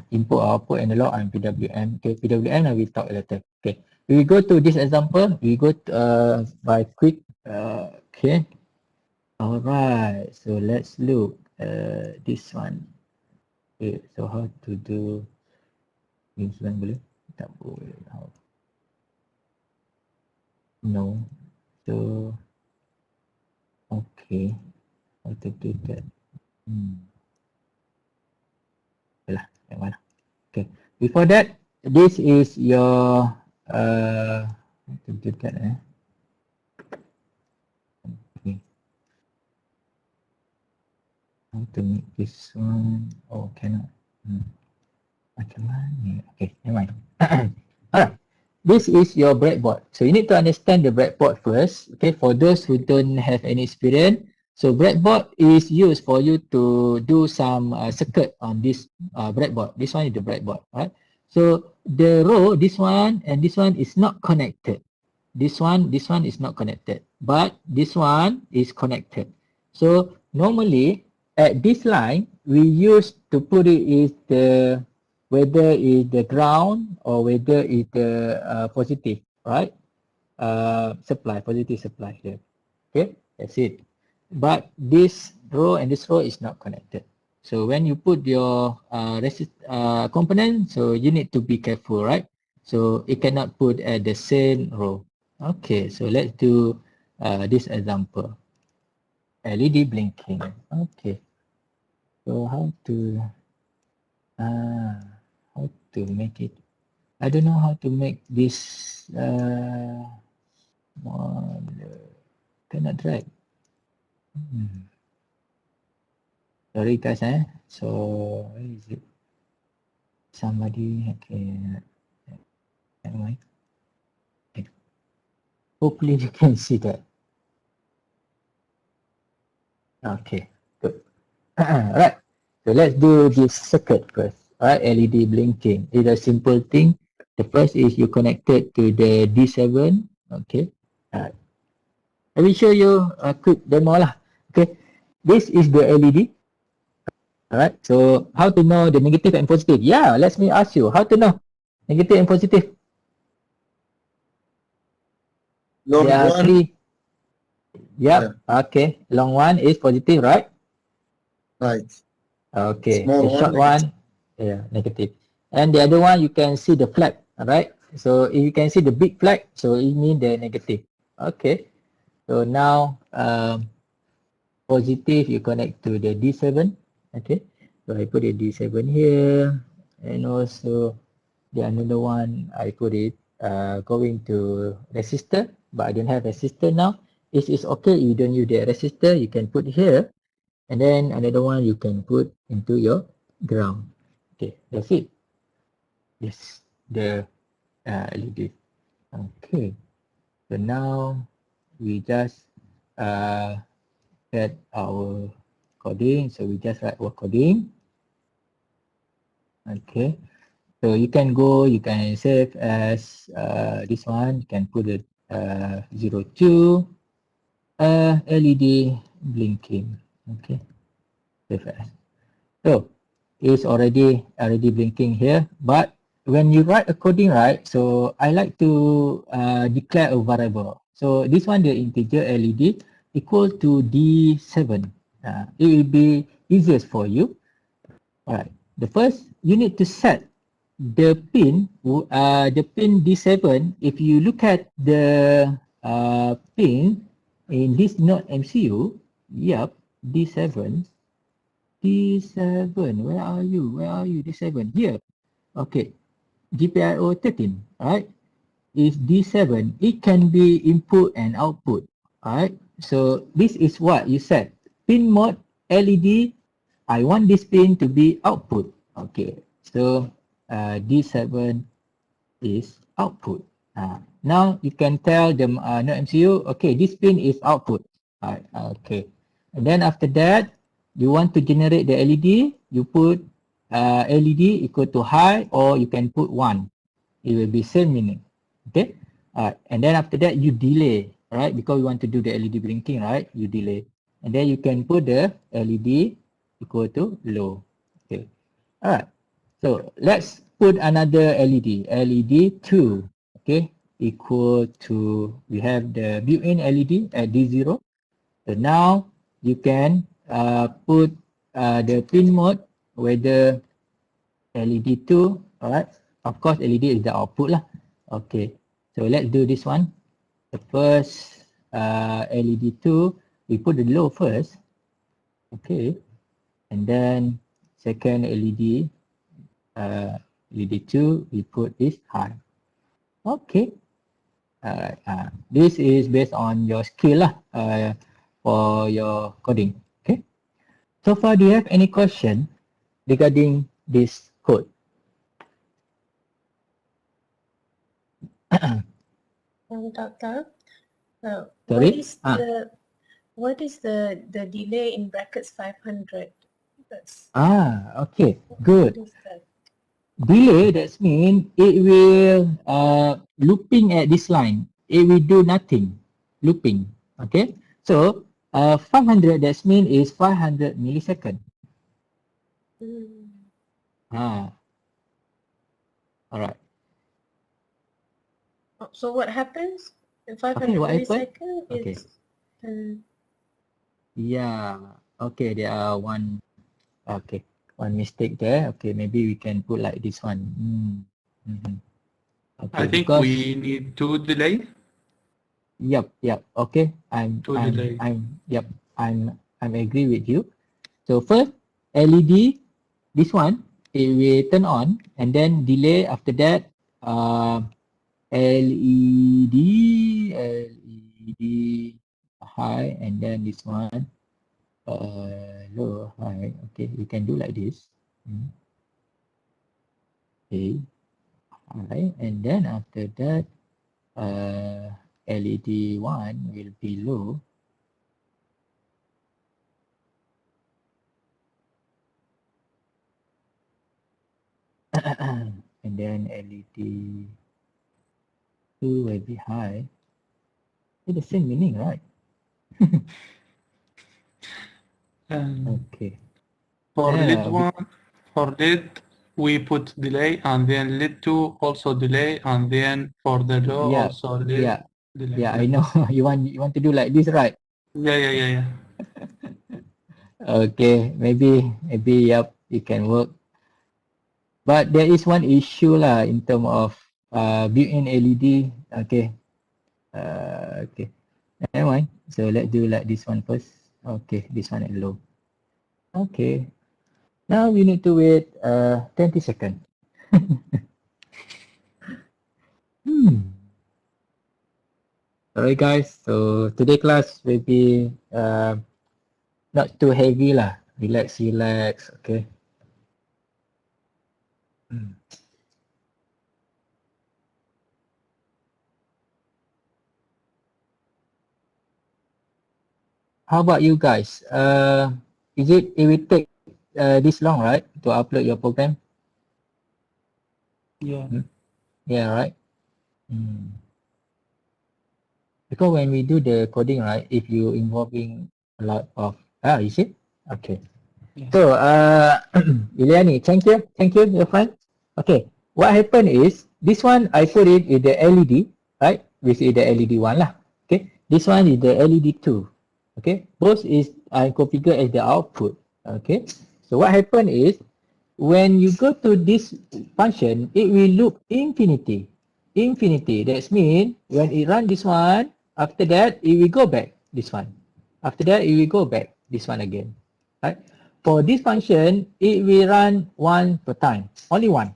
input, output, analog, and PWM. Okay, PWM I will talk later. Okay, we will go to this example. We go to, by quick. Okay, all right. So let's look this one. Okay, so how to do this one boleh? Tak boleh. How? No. So okay, how to do that? Yalah, yang mana? Okay. Before that, this is your how to do that, Okay. How to make this one? Oh, cannot. Macam mana? Okay, never mind. Alright. This is your breadboard. So you need to understand the breadboard first. Okay, for those who don't have any experience. So breadboard is used for you to do some circuit on this breadboard. This one is the breadboard, right? So the row, this one and this one is not connected. This one is not connected, but this one is connected. So normally at this line, we used to put it is the whether is the ground or whether is the positive, right? Supply, positive supply here. Okay, that's it. But this row and this row is not connected. So when you put your component, so you need to be careful, right? So it cannot put at the same row. Okay, so let's do this example. LED blinking. Okay. So how to make it? I don't know how to make this cannot drag. Sorry guys, so where is it? Somebody, okay, never mind. Okay. Hopefully you can see that. Okay, good. Alright, so let's do this circuit first. Alright, LED blinking. It's a simple thing. The first is you connected to the D7. Okay. Alright. Let me show you a quick demo lah. Okay. This is the LED. Alright. So how to know the negative and positive? Yeah, let me ask you. How to know negative and positive? Long there are one. three. Yep. Okay. Long one is positive, right? Right. Okay. Small The short one, yeah, negative. And the other one, you can see the flag, alright? So if you can see the big flag, so it means the negative. Okay. So now, positive, you connect to the D7. Okay. So I put the D7 here, and also the another one, I put it going to resistor, but I don't have resistor now. It is okay if you don't use the resistor, you can put here, and then another one you can put into your ground. Okay, that's it. Yes, the LED. Okay, so now we just set our coding. So we just write our coding. Okay, so you can go, you can save as this one. You can put it 02 LED blinking. Okay, save as. So it's already blinking here. But when you write a coding, right? So I like to declare a variable. So this one, the integer LED equal to D7. It will be easiest for you. Alright. The first, you need to set the pin D7. If you look at the pin in this Nodemcu, yep, D7. D7, where are you? D7 here. Okay, GPIO 13, right? Is D7. It can be input and output. Alright, so this is what you said. Pin mode LED. I want this pin to be output. Okay, so D7 is output. Now you can tell the Nodemcu, okay, this pin is output. Okay. And then after that, you want to generate the LED, you put LED equal to high, or you can put 1. It will be same meaning. Okay. And then after that, you delay, right? Because we want to do the LED blinking, right? You delay. And then you can put the LED equal to low. Okay. All right. So let's put another LED, LED 2, okay, equal to, we have the built-in LED at D0. So now you can put the pin mode, whether LED 2, all right. Of course, LED is the output lah. Okay. So let's do this one. The first LED 2, we put the low first. Okay. And then second LED, LED 2, we put this high. Okay. Alright. This is based on your skill lah, for your coding. Okay. So far, do you have any question regarding this code? Doctor, Sorry? what is the delay in brackets 500? That's Okay, good. what is that? Delay, that means it will looping at this line. It will do nothing, looping. Okay, so 500, that means is 500 millisecond. All right. So what happens? In 500 Okay, what happened? milliseconds Okay. is Yeah. Okay, there are one mistake there. Okay, maybe we can put like this one. Okay, I think because, we need to delay. Yep. Okay, I'm agree with you. So first, LED, this one, it will turn on, and then delay after that, LED high, and then this one low, high. Okay, we can do like this. Okay, high, and then after that, LED 1 will be low. And then LED 2 will be high. It's the same meaning, right? Okay. For Yeah, lead 1, for lead, we put delay, and then lead 2 also delay, and then for the low Yeah, also delay. yeah, I know. you want to do like this, right? Yeah. Okay, maybe yep, it can work. But there is one issue lah in terms of built-in LED. Okay. Okay. Never mind. So let's do like this one first. Okay, this one at low. Okay. Now we need to wait 20 seconds. Alright guys, so today class will be not too heavy lah. Relax, okay. How about you guys? It will take this long, right, to upload your program? Yeah. Yeah, right. Because when we do the coding, right, if you involving a lot of you see? Okay. Yeah. So Ileani, thank you, your friend. Okay, what happened is this one I put it in the LED, right? Which is the LED one lah. Okay, this one is the LED 2. Okay, both is I configure as the output. Okay, so what happened is when you go to this function, it will loop infinity. That means when it run this one, after that it will go back this one. After that it will go back this one again. Right? For this function, it will run one per time. Only one.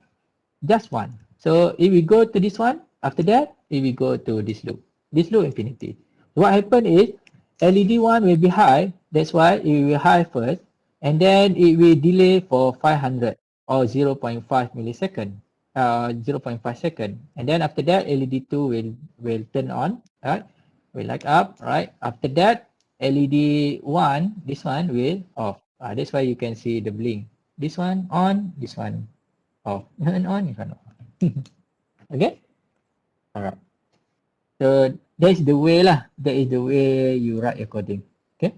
Just one. So it will go to this one. After that, it will go to this loop. This loop infinity. What happened is LED 1 will be high. That's why it will high first. And then it will delay for 500 or 0.5 millisecond. 0.5 second, and then after that LED 2 will turn on, right? Will light up, right? After that LED 1, this one will off. That's why you can see the blink. This one on, this one off. Turn on, this one off. Okay? Alright. So that's the way lah. That is the way you write your coding. Okay?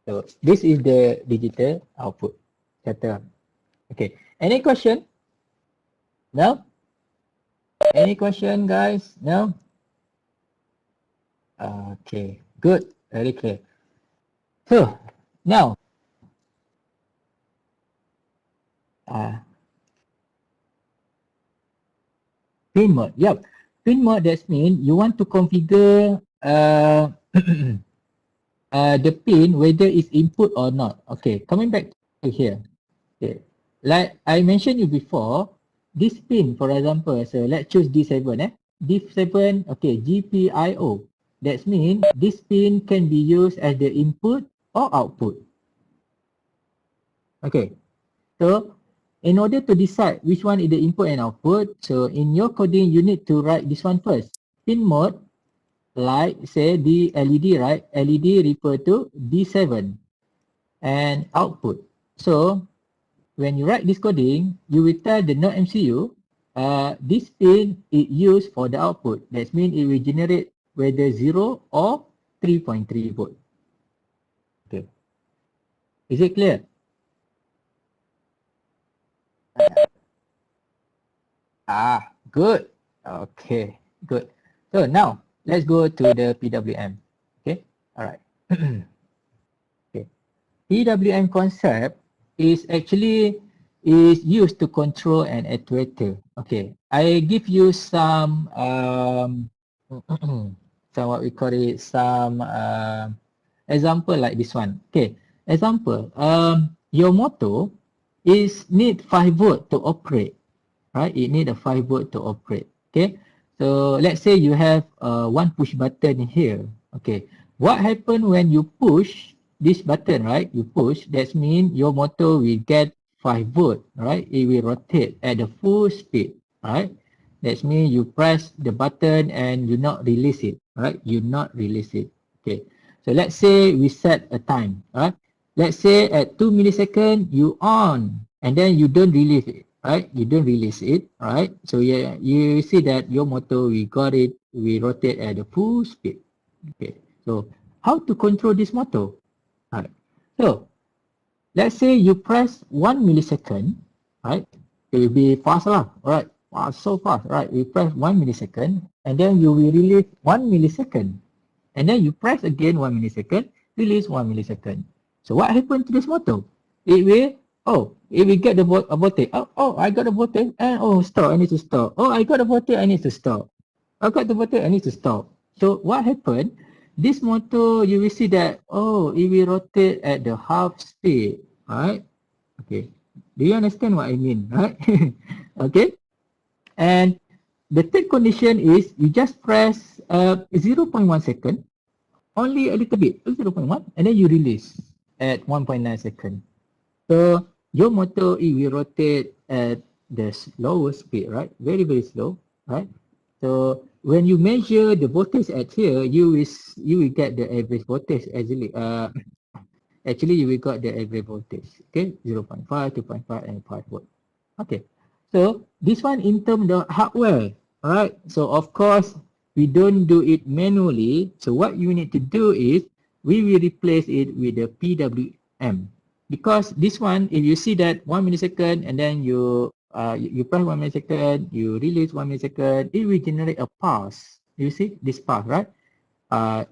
So this is the digital output setup. Okay. Any question? No? Any question, guys? No? Okay. Good. Very clear. So now, pin mode. Yep. Pin mode, that means you want to configure the pin whether it's input or not. Okay, coming back to here. Okay. Like I mentioned you before, this pin, for example, so let's choose D7. D7, okay, GPIO. That means this pin can be used as the input or output. Okay, so in order to decide which one is the input and output, so in your coding, you need to write this one first. Pin mode, like say the LED, right? LED refer to D7 and output. So when you write this coding, you will tell the Nodemcu, this pin is used for the output. That means it will generate whether 0 or 3.3 volt. Okay. Is it clear? Good. Okay, good. So now let's go to the PWM. Okay, all right. Okay, PWM concept is actually used to control an actuator. Okay, I give you some some what we call it, some example like this one. Okay, example, your motor is need 5 volt to operate, right? It need a 5 volt to operate. Okay, so let's say you have one push button here. Okay, what happen when you push this button, right? You push, that means your motor will get 5 volt, right? It will rotate at the full speed, right? That means you press the button and you not release it, right? You not release it. Okay, so let's say we set a time, right? Let's say at 2 milliseconds you on and then you don't release it, right? You don't release it, right? So yeah, you see that your motor, we got it, we rotate at the full speed. Okay, so how to control this motor? Right. So let's say you press 1 millisecond, right? It will be fast lah, right? Wow, so fast, right? You press 1 millisecond and then you will release 1 millisecond. And then you press again 1 millisecond, release 1 millisecond. So what happened to this motor? It will, it will get the voltage. I got the voltage and stop, I need to stop. I got the voltage, I need to stop. I got the voltage, I need to stop. So what happened? This motor, you will see that, it will rotate at the half speed, right? Okay. Do you understand what I mean, right? Okay. And the third condition is you just press 0.1 second, only a little bit, 0.1, and then you release at 1.9 second. So your motor, it will rotate at the slower speed, right? Very, very slow, right? So when you measure the voltage at here, you will get the average voltage actually. Actually, you will got the average voltage. Okay, 0.5, 2.5, and 5 volt. Okay, so this one in terms of hardware, right? So of course we don't do it manually. So what you need to do is we will replace it with the PWM, because this one, if you see that 1 millisecond and then you press 1 millisecond, you release 1 millisecond, it will generate a pulse. You see this pulse, right? 1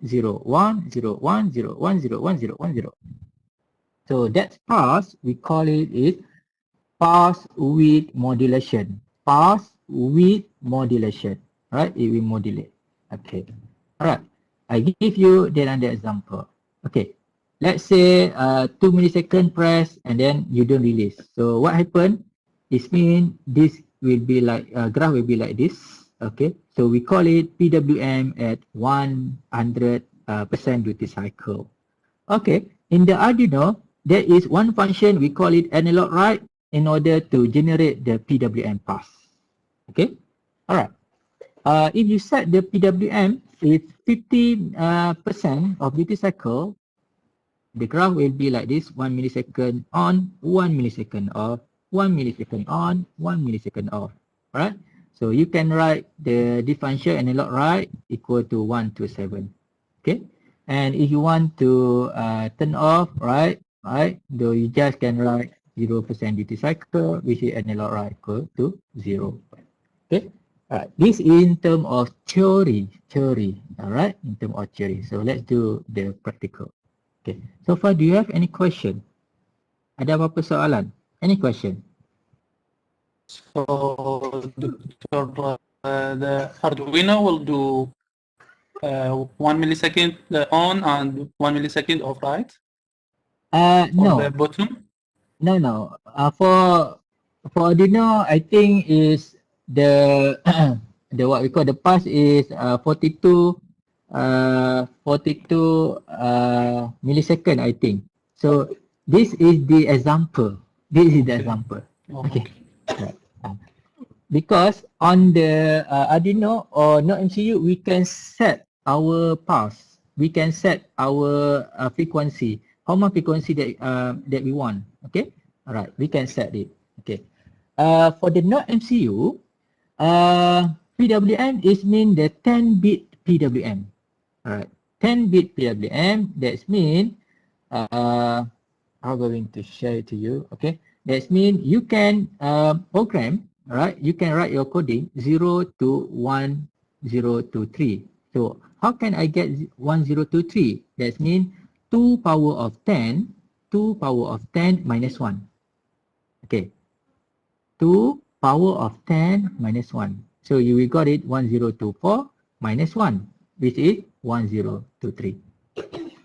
0 1 0 1 0 1 0 1 0 1 0. So that pulse, we call it is pulse width modulation. Pulse width modulation, right? It will modulate. Okay, all right. I give you another example. Okay, let's say 2 millisecond press and then you don't release. So what happened? It means this will be like graph will be like this. Okay, so we call it PWM at 100% duty cycle. Okay, in the Arduino, there is one function, we call it analog write in order to generate the PWM path. Okay, all right. If you set the PWM with 50% of duty cycle, the graph will be like this: 1 millisecond on, 1 millisecond off, 1 millisecond on, 1 millisecond off. Alright, so you can write the differential analog write equal to 1 to 7. Okay, and if you want to turn off, right, though you just can write 0% duty cycle, which is analog write equal to 0. Okay, alright, this in terms of theory, alright, in terms of theory. So let's do the practical. Okay, so far do you have any question? Ada apa-apa soalan? Any question? So the Arduino will do 1 millisecond on and 1 millisecond off, right? No. For the bottom? No. For Arduino, I think is the the what we call the path is 42 millisecond, I think. So this is the example. Okay. Right. Because on the Arduino or Nodemcu, we can set our path. We can set our frequency. How much frequency that we want. Okay. All right. We can set it. Okay. For the Nodemcu, PWM is mean the 10-bit PWM. Alright, 10-bit PWM. That's mean I'm going to share it to you. Okay, that's mean you can program. Right, you can write your coding 0 to 1, 0 to 3. So how can I get 1, 0 to 3? That's mean 2 power of 10 minus 1. Okay, 2 power of 10 minus 1. So you will got it 1024 minus 1, which is 1023.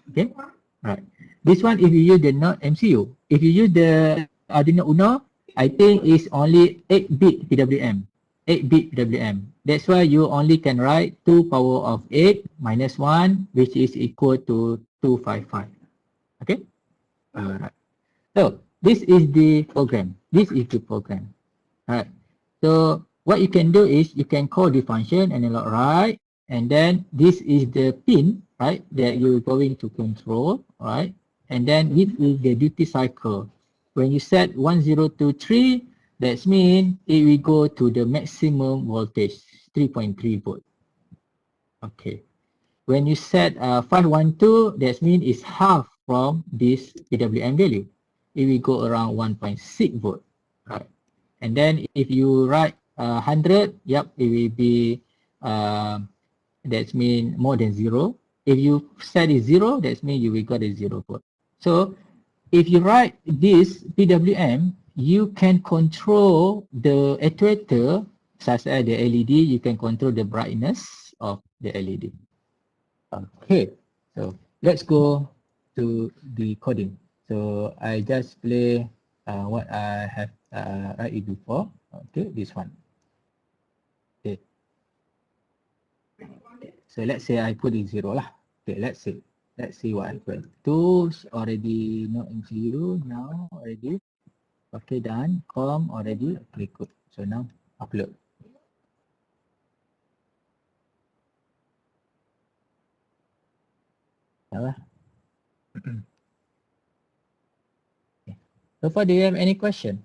Okay, right. This one, if you use the Nodemcu, if you use the Arduino Uno, I think it's only 8-bit PWM. 8-bit PWM. That's why you only can write 2 power of 8 minus 1, which is equal to 255. Okay. Alright. So this is the program. Alright. So what you can do is you can call the function analog write, and then this is the pin, right, that you're going to control, right? And then this is the duty cycle. When you set 1023, that means it will go to the maximum voltage, 3.3 volt. Okay. When you set 512, that means it's half from this PWM value. It will go around 1.6 volt, right? And then if you write 100, yep, it will be that means more than 0. If you set it 0, that means you will got a 0 volt. So if you write this PWM, you can control the actuator, such as the LED. You can control the brightness of the LED. Okay, so let's go to the coding. So I just play what I have written before. Okay, this one. Okay. So let's say I put it 0 lah. Okay, let's see what happened. Tools already Nodemcu now already. Okay, done. Com already. Okay, good. So now upload. Okay. So far, do you have any question?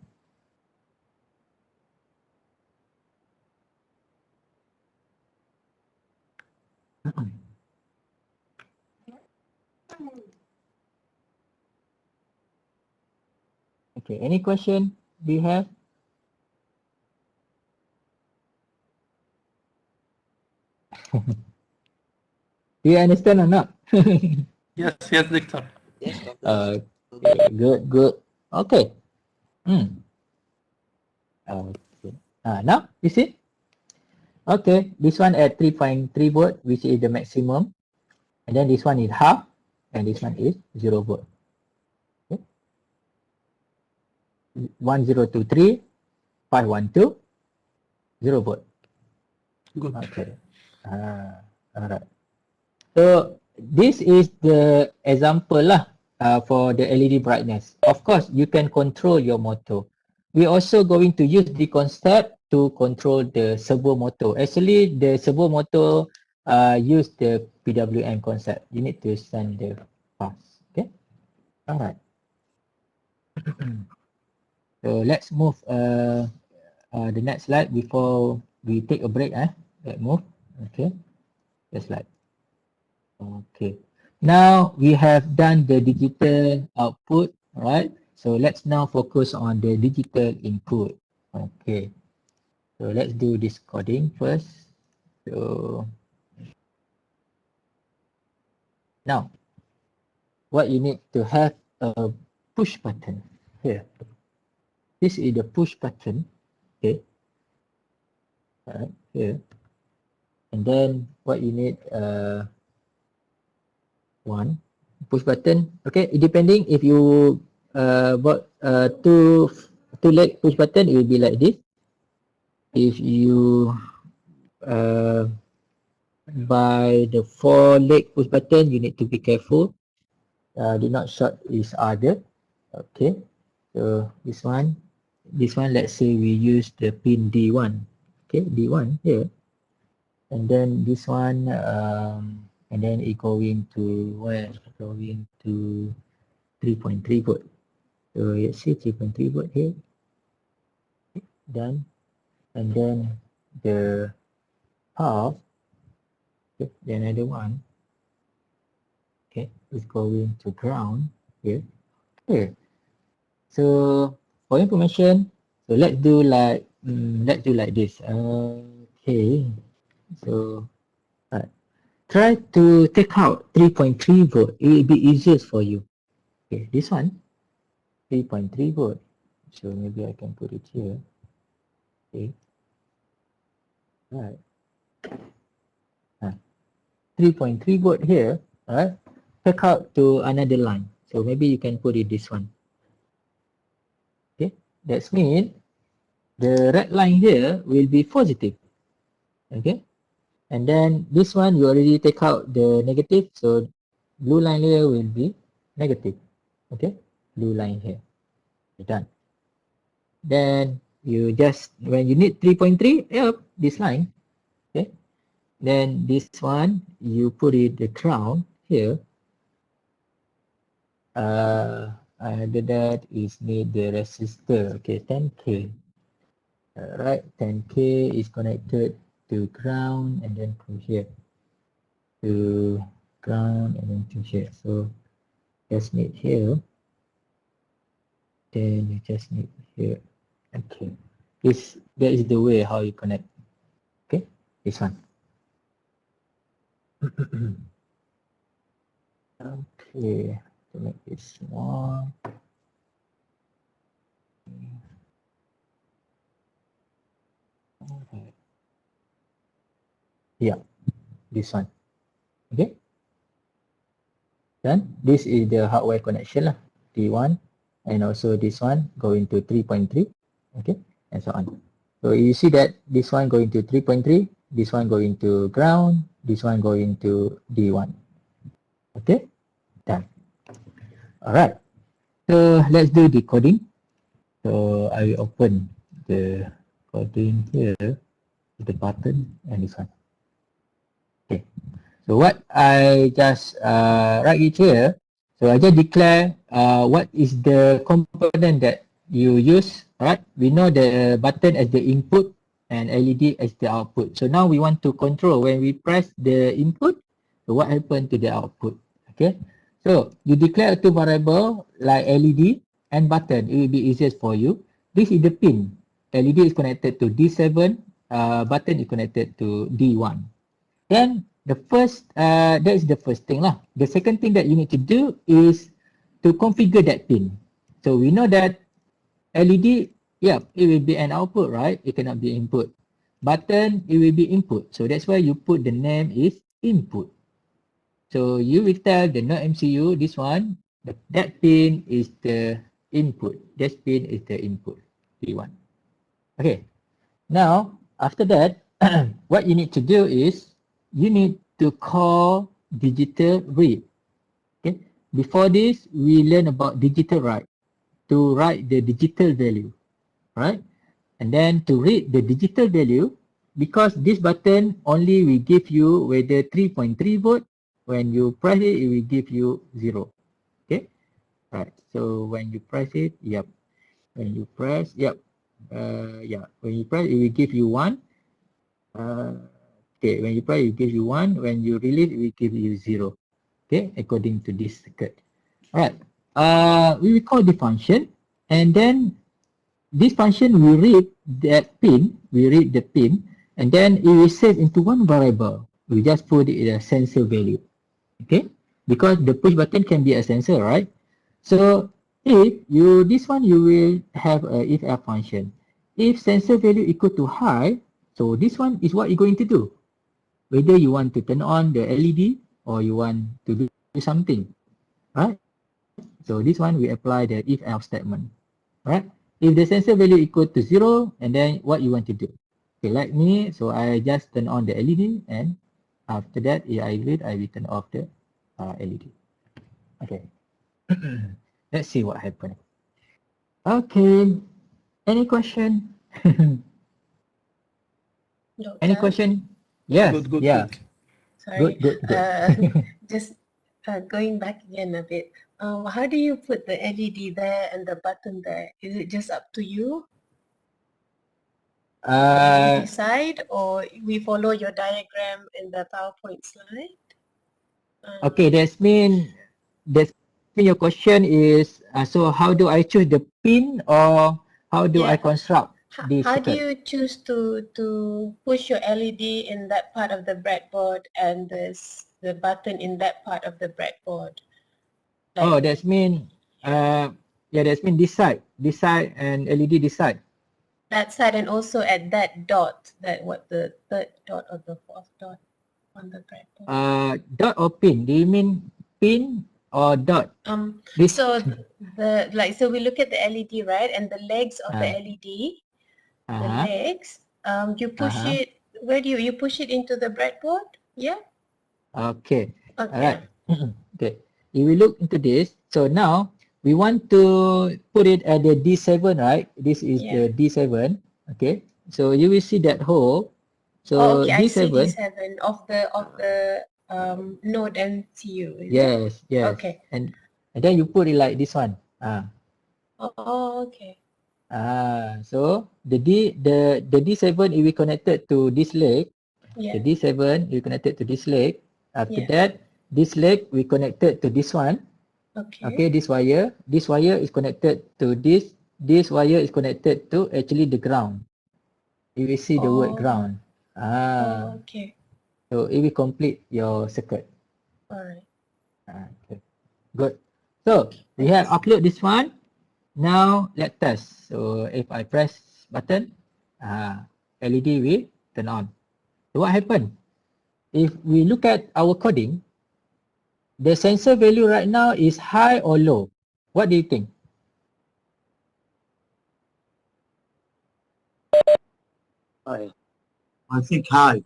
Okay, any question do you have? Do you understand or not? Yes, Doctor. Yes, Doctor. Okay, good. Okay. Okay. Now you see? Okay, this one at 3.3 volt, which is the maximum, and then this one is half, and this one is 0 volt. Okay. 1023, 512, 0 volt. Good. Okay. Alright. So this is the example lah for the LED brightness. Of course, you can control your motor. we're also going to use the concept to control the servo motor. Actually, the servo motor use the PWM concept. You need to send the pass. Okay. All right. So let's move the next slide before we take a break. Let's move. Okay. Next slide. Okay. Now we have done the digital output. All right. So let's now focus on the digital input. Okay. So let's do this coding first. So now what you need to have a push button here. This is the push button. Okay. Alright, here. And then what you need one push button. Okay, depending if you bought two leg push button, it will be like this. If you buy the 4-leg push button, you need to be careful. Do not short each other. Okay, so this one, let's say we use the pin D1. Okay, D1 here, and then this one, and then it going to where? Going to 3.3 volt. So let's see 3.3 volt here. Okay, done. And then the half, okay, the another one, okay, is going to ground here. Okay. So for information, so let's do like this. Okay. So try to take out 3.3 volt. It will be easiest for you. Okay, this one 3.3 volt. So maybe I can put it here. Okay. Right. 3.3 volt here. Alright. Take out to another line. So maybe you can put it this one. Okay. That means the red line here will be positive. Okay. And then this one you already take out the negative, so blue line here will be negative. Okay, blue line here. Done. Then you just, when you need 3.3, yep, this line. Okay. Then this one you put it the ground here. After that is need the resistor. Okay, 10k. Alright, 10k is connected to ground and then to here, to ground and then to here. So just need here, then you just need here. Okay, that is the way how you connect. Okay, this one. Okay, to make it small. Okay. Yeah, this one. Okay. Then this is the hardware connection lah. T1 and also this one going to 3.3. Okay, and so on. So you see that this one going to 3.3, this one going to ground, this one going to D1. Okay, done. Alright. So let's do the coding. So I will open the coding here, the button and this one. Okay, so what I just write it here, so I just declare what is the component that you use. Alright, we know the button as the input and LED as the output. So now we want to control when we press the input, so what happened to the output. Okay, so you declare two variable like LED and button. It will be easiest for you. This is the pin. LED is connected to D7, button is connected to D1. Then the first, that is the first thing lah. The second thing that you need to do is to configure that pin. So we know that LED, yeah, it will be an output, right? It cannot be input. Button, it will be input. So that's why you put the name is input. So you will tell the Nodemcu, this one, that pin is the input. That pin is the input, P1. Okay. Now, after that, what you need to do is you need to call digital read. Okay. Before this, we learn about digital write, to write the digital value. right? And then to read the digital value, because this button only will give you whether 3.3 volt, when you press it, it will give you 0. Okay, right. So when you press it, yep. When you press, yep. Yeah. When you press, it will give you 1. Okay. When you press, it will give you 1. When you release, it will give you 0. Okay, according to this circuit. Alright. We will call the function, and then this function will read that pin, and then it will save into one variable. We just put it in a sensor value. Okay, because the push button can be a sensor, right? So if you this one you will have a if else function. If sensor value equal to high, so this one is what you're going to do. Whether you want to turn on the LED or you want to do something, right? So this one we apply the if else statement, right? If the sensor value equal to 0, and then what you want to do? Okay, like me, so I just turn on the LED, and after that, if I read, I will turn off the LED. Okay. Let's see what happened. Okay. Any question? Any question? Yes. Good. Sorry. Good. Just going back again a bit. How do you put the LED there and the button there? Is it just up to you? You decide, or we follow your diagram in the PowerPoint slide? Okay, that's mean your question is so how do I choose the pin, or how do I construct this? How do you choose to push your LED in that part of the breadboard and the button in that part of the breadboard? Oh, that's mean that's mean this side and LED this side. That side, and also at that dot, the third dot or the fourth dot on the breadboard. Dot or pin? Do you mean pin or dot? So so we look at the LED, right, and the legs of the LED, the legs. You push it. Where do you push it into the breadboard? Yeah. Okay. Alright. Okay. If we look into this, so now we want to put it at the D7, right? This is the D7. Okay. So you will see that hole. So I see D7 D7 of the Nodemcu. Yes. Okay. And then you put it like this one. Okay. So the D7 will be connected to this leg. Yeah. The D7 will connected to this leg. After that, this leg we connected to this one. Okay, this wire is connected to this. This wire is connected to actually the ground. You will see the word ground. Okay. So it will complete your circuit. Alright. Okay. Good. So we have upload this one. Now let's test. So if I press button, LED will turn on. So what happened? If we look at our coding, the sensor value right now is high or low? What do you think? I think high.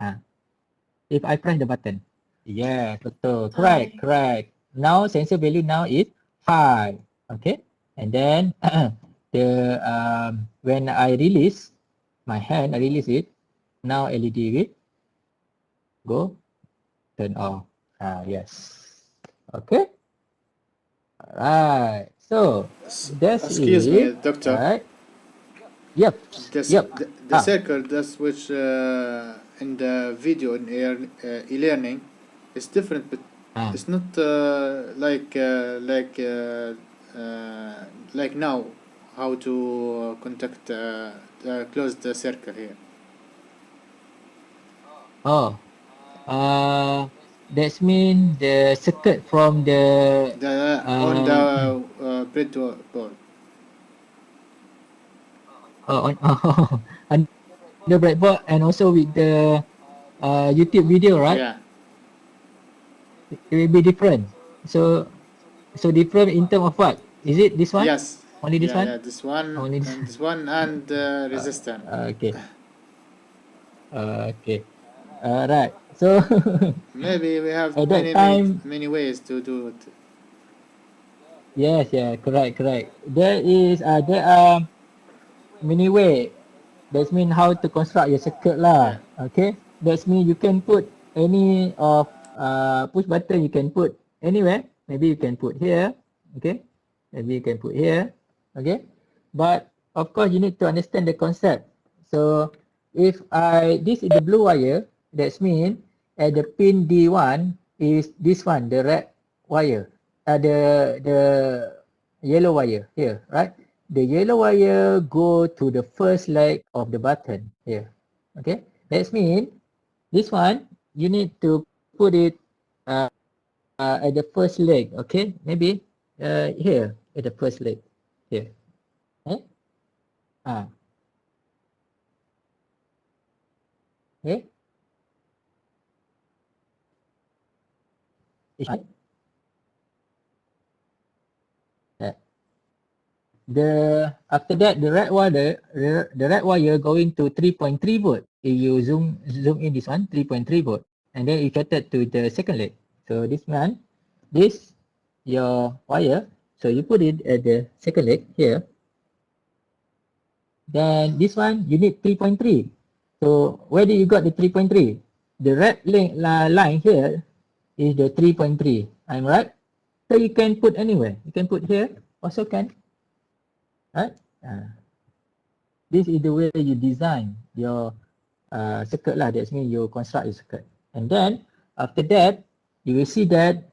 If I press the button. Yeah, betul. Correct. Now sensor value now is high. Okay. And then when I release my hand, I release it. Now LED will go turn off. Yes. Okay. Alright. So that's Excuse me, doctor. Right. Yep. The circle that's which in the video in e-learning is different, but it's not like now how to contact close the circle here. That's mean the circuit from the on the breadboard. On the breadboard, and also with the YouTube video, right? Yeah. It will be different. So different in terms of what? Is it this one? Yes. Only this one? Yeah, this one. Only and this one and resistor. Okay. Okay. Right. So maybe we have at that time, many ways to do it. Yes, correct. There are many way. That's mean how to construct your circuit lah. Okay. That's mean you can put any of push button you can put anywhere. Maybe you can put here. Okay. Maybe you can put here. Okay. But of course you need to understand the concept. So if this is the blue wire, that's mean at the pin D1 is this one, the red wire. The yellow wire here, right? The yellow wire go to the first leg of the button here. Okay, that means this one you need to put it at the first leg. Okay, maybe here at the first leg here. Okay. Okay. After that the red wire going to 3.3 volt. If you zoom in this one, 3.3 volt, and then it connected to the second leg. So this your wire, so you put it at the second leg here. Then this one you need 3.3. So where did you got the 3.3? The red line here is the 3.3. I'm right. So you can put anywhere. You can put here also can. Right? This is the way you design your circuit lah. That means you construct your circuit. And then after that, you will see that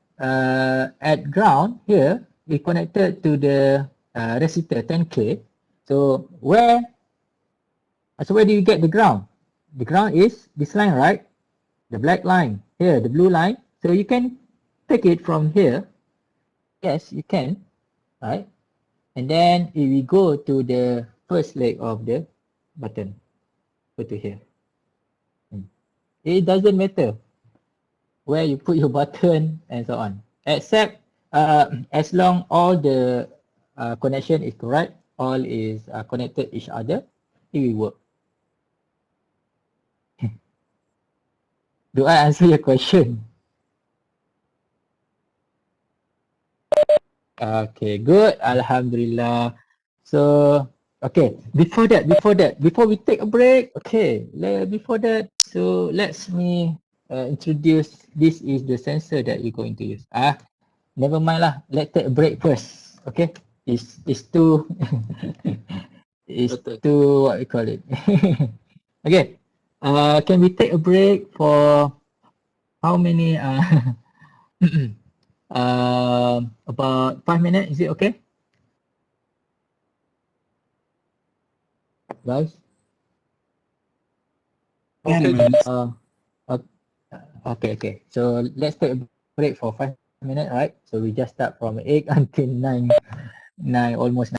at ground here, we connected to the resistor 10K. So where do you get the ground? The ground is this line, right? The black line here, the blue line. So you can take it from here. Yes, you can. Right? And then if we go to the first leg of the button, go to here. It doesn't matter where you put your button and so on, except as long all the connection is correct, all is connected each other, it will work. Do I answer your question? Okay, good. Alhamdulillah. So, okay. Before we take a break, okay. Before that, so let's me introduce. This is the sensor that you're going to use. Never mind lah. Let's take a break first. Okay. It's too it's too what we call it. Okay. Can we take a break for how many about 5 minutes, is it okay? Guys? Okay. So let's take a break for 5 minutes, right? So we just start from 8 until 9, almost 9.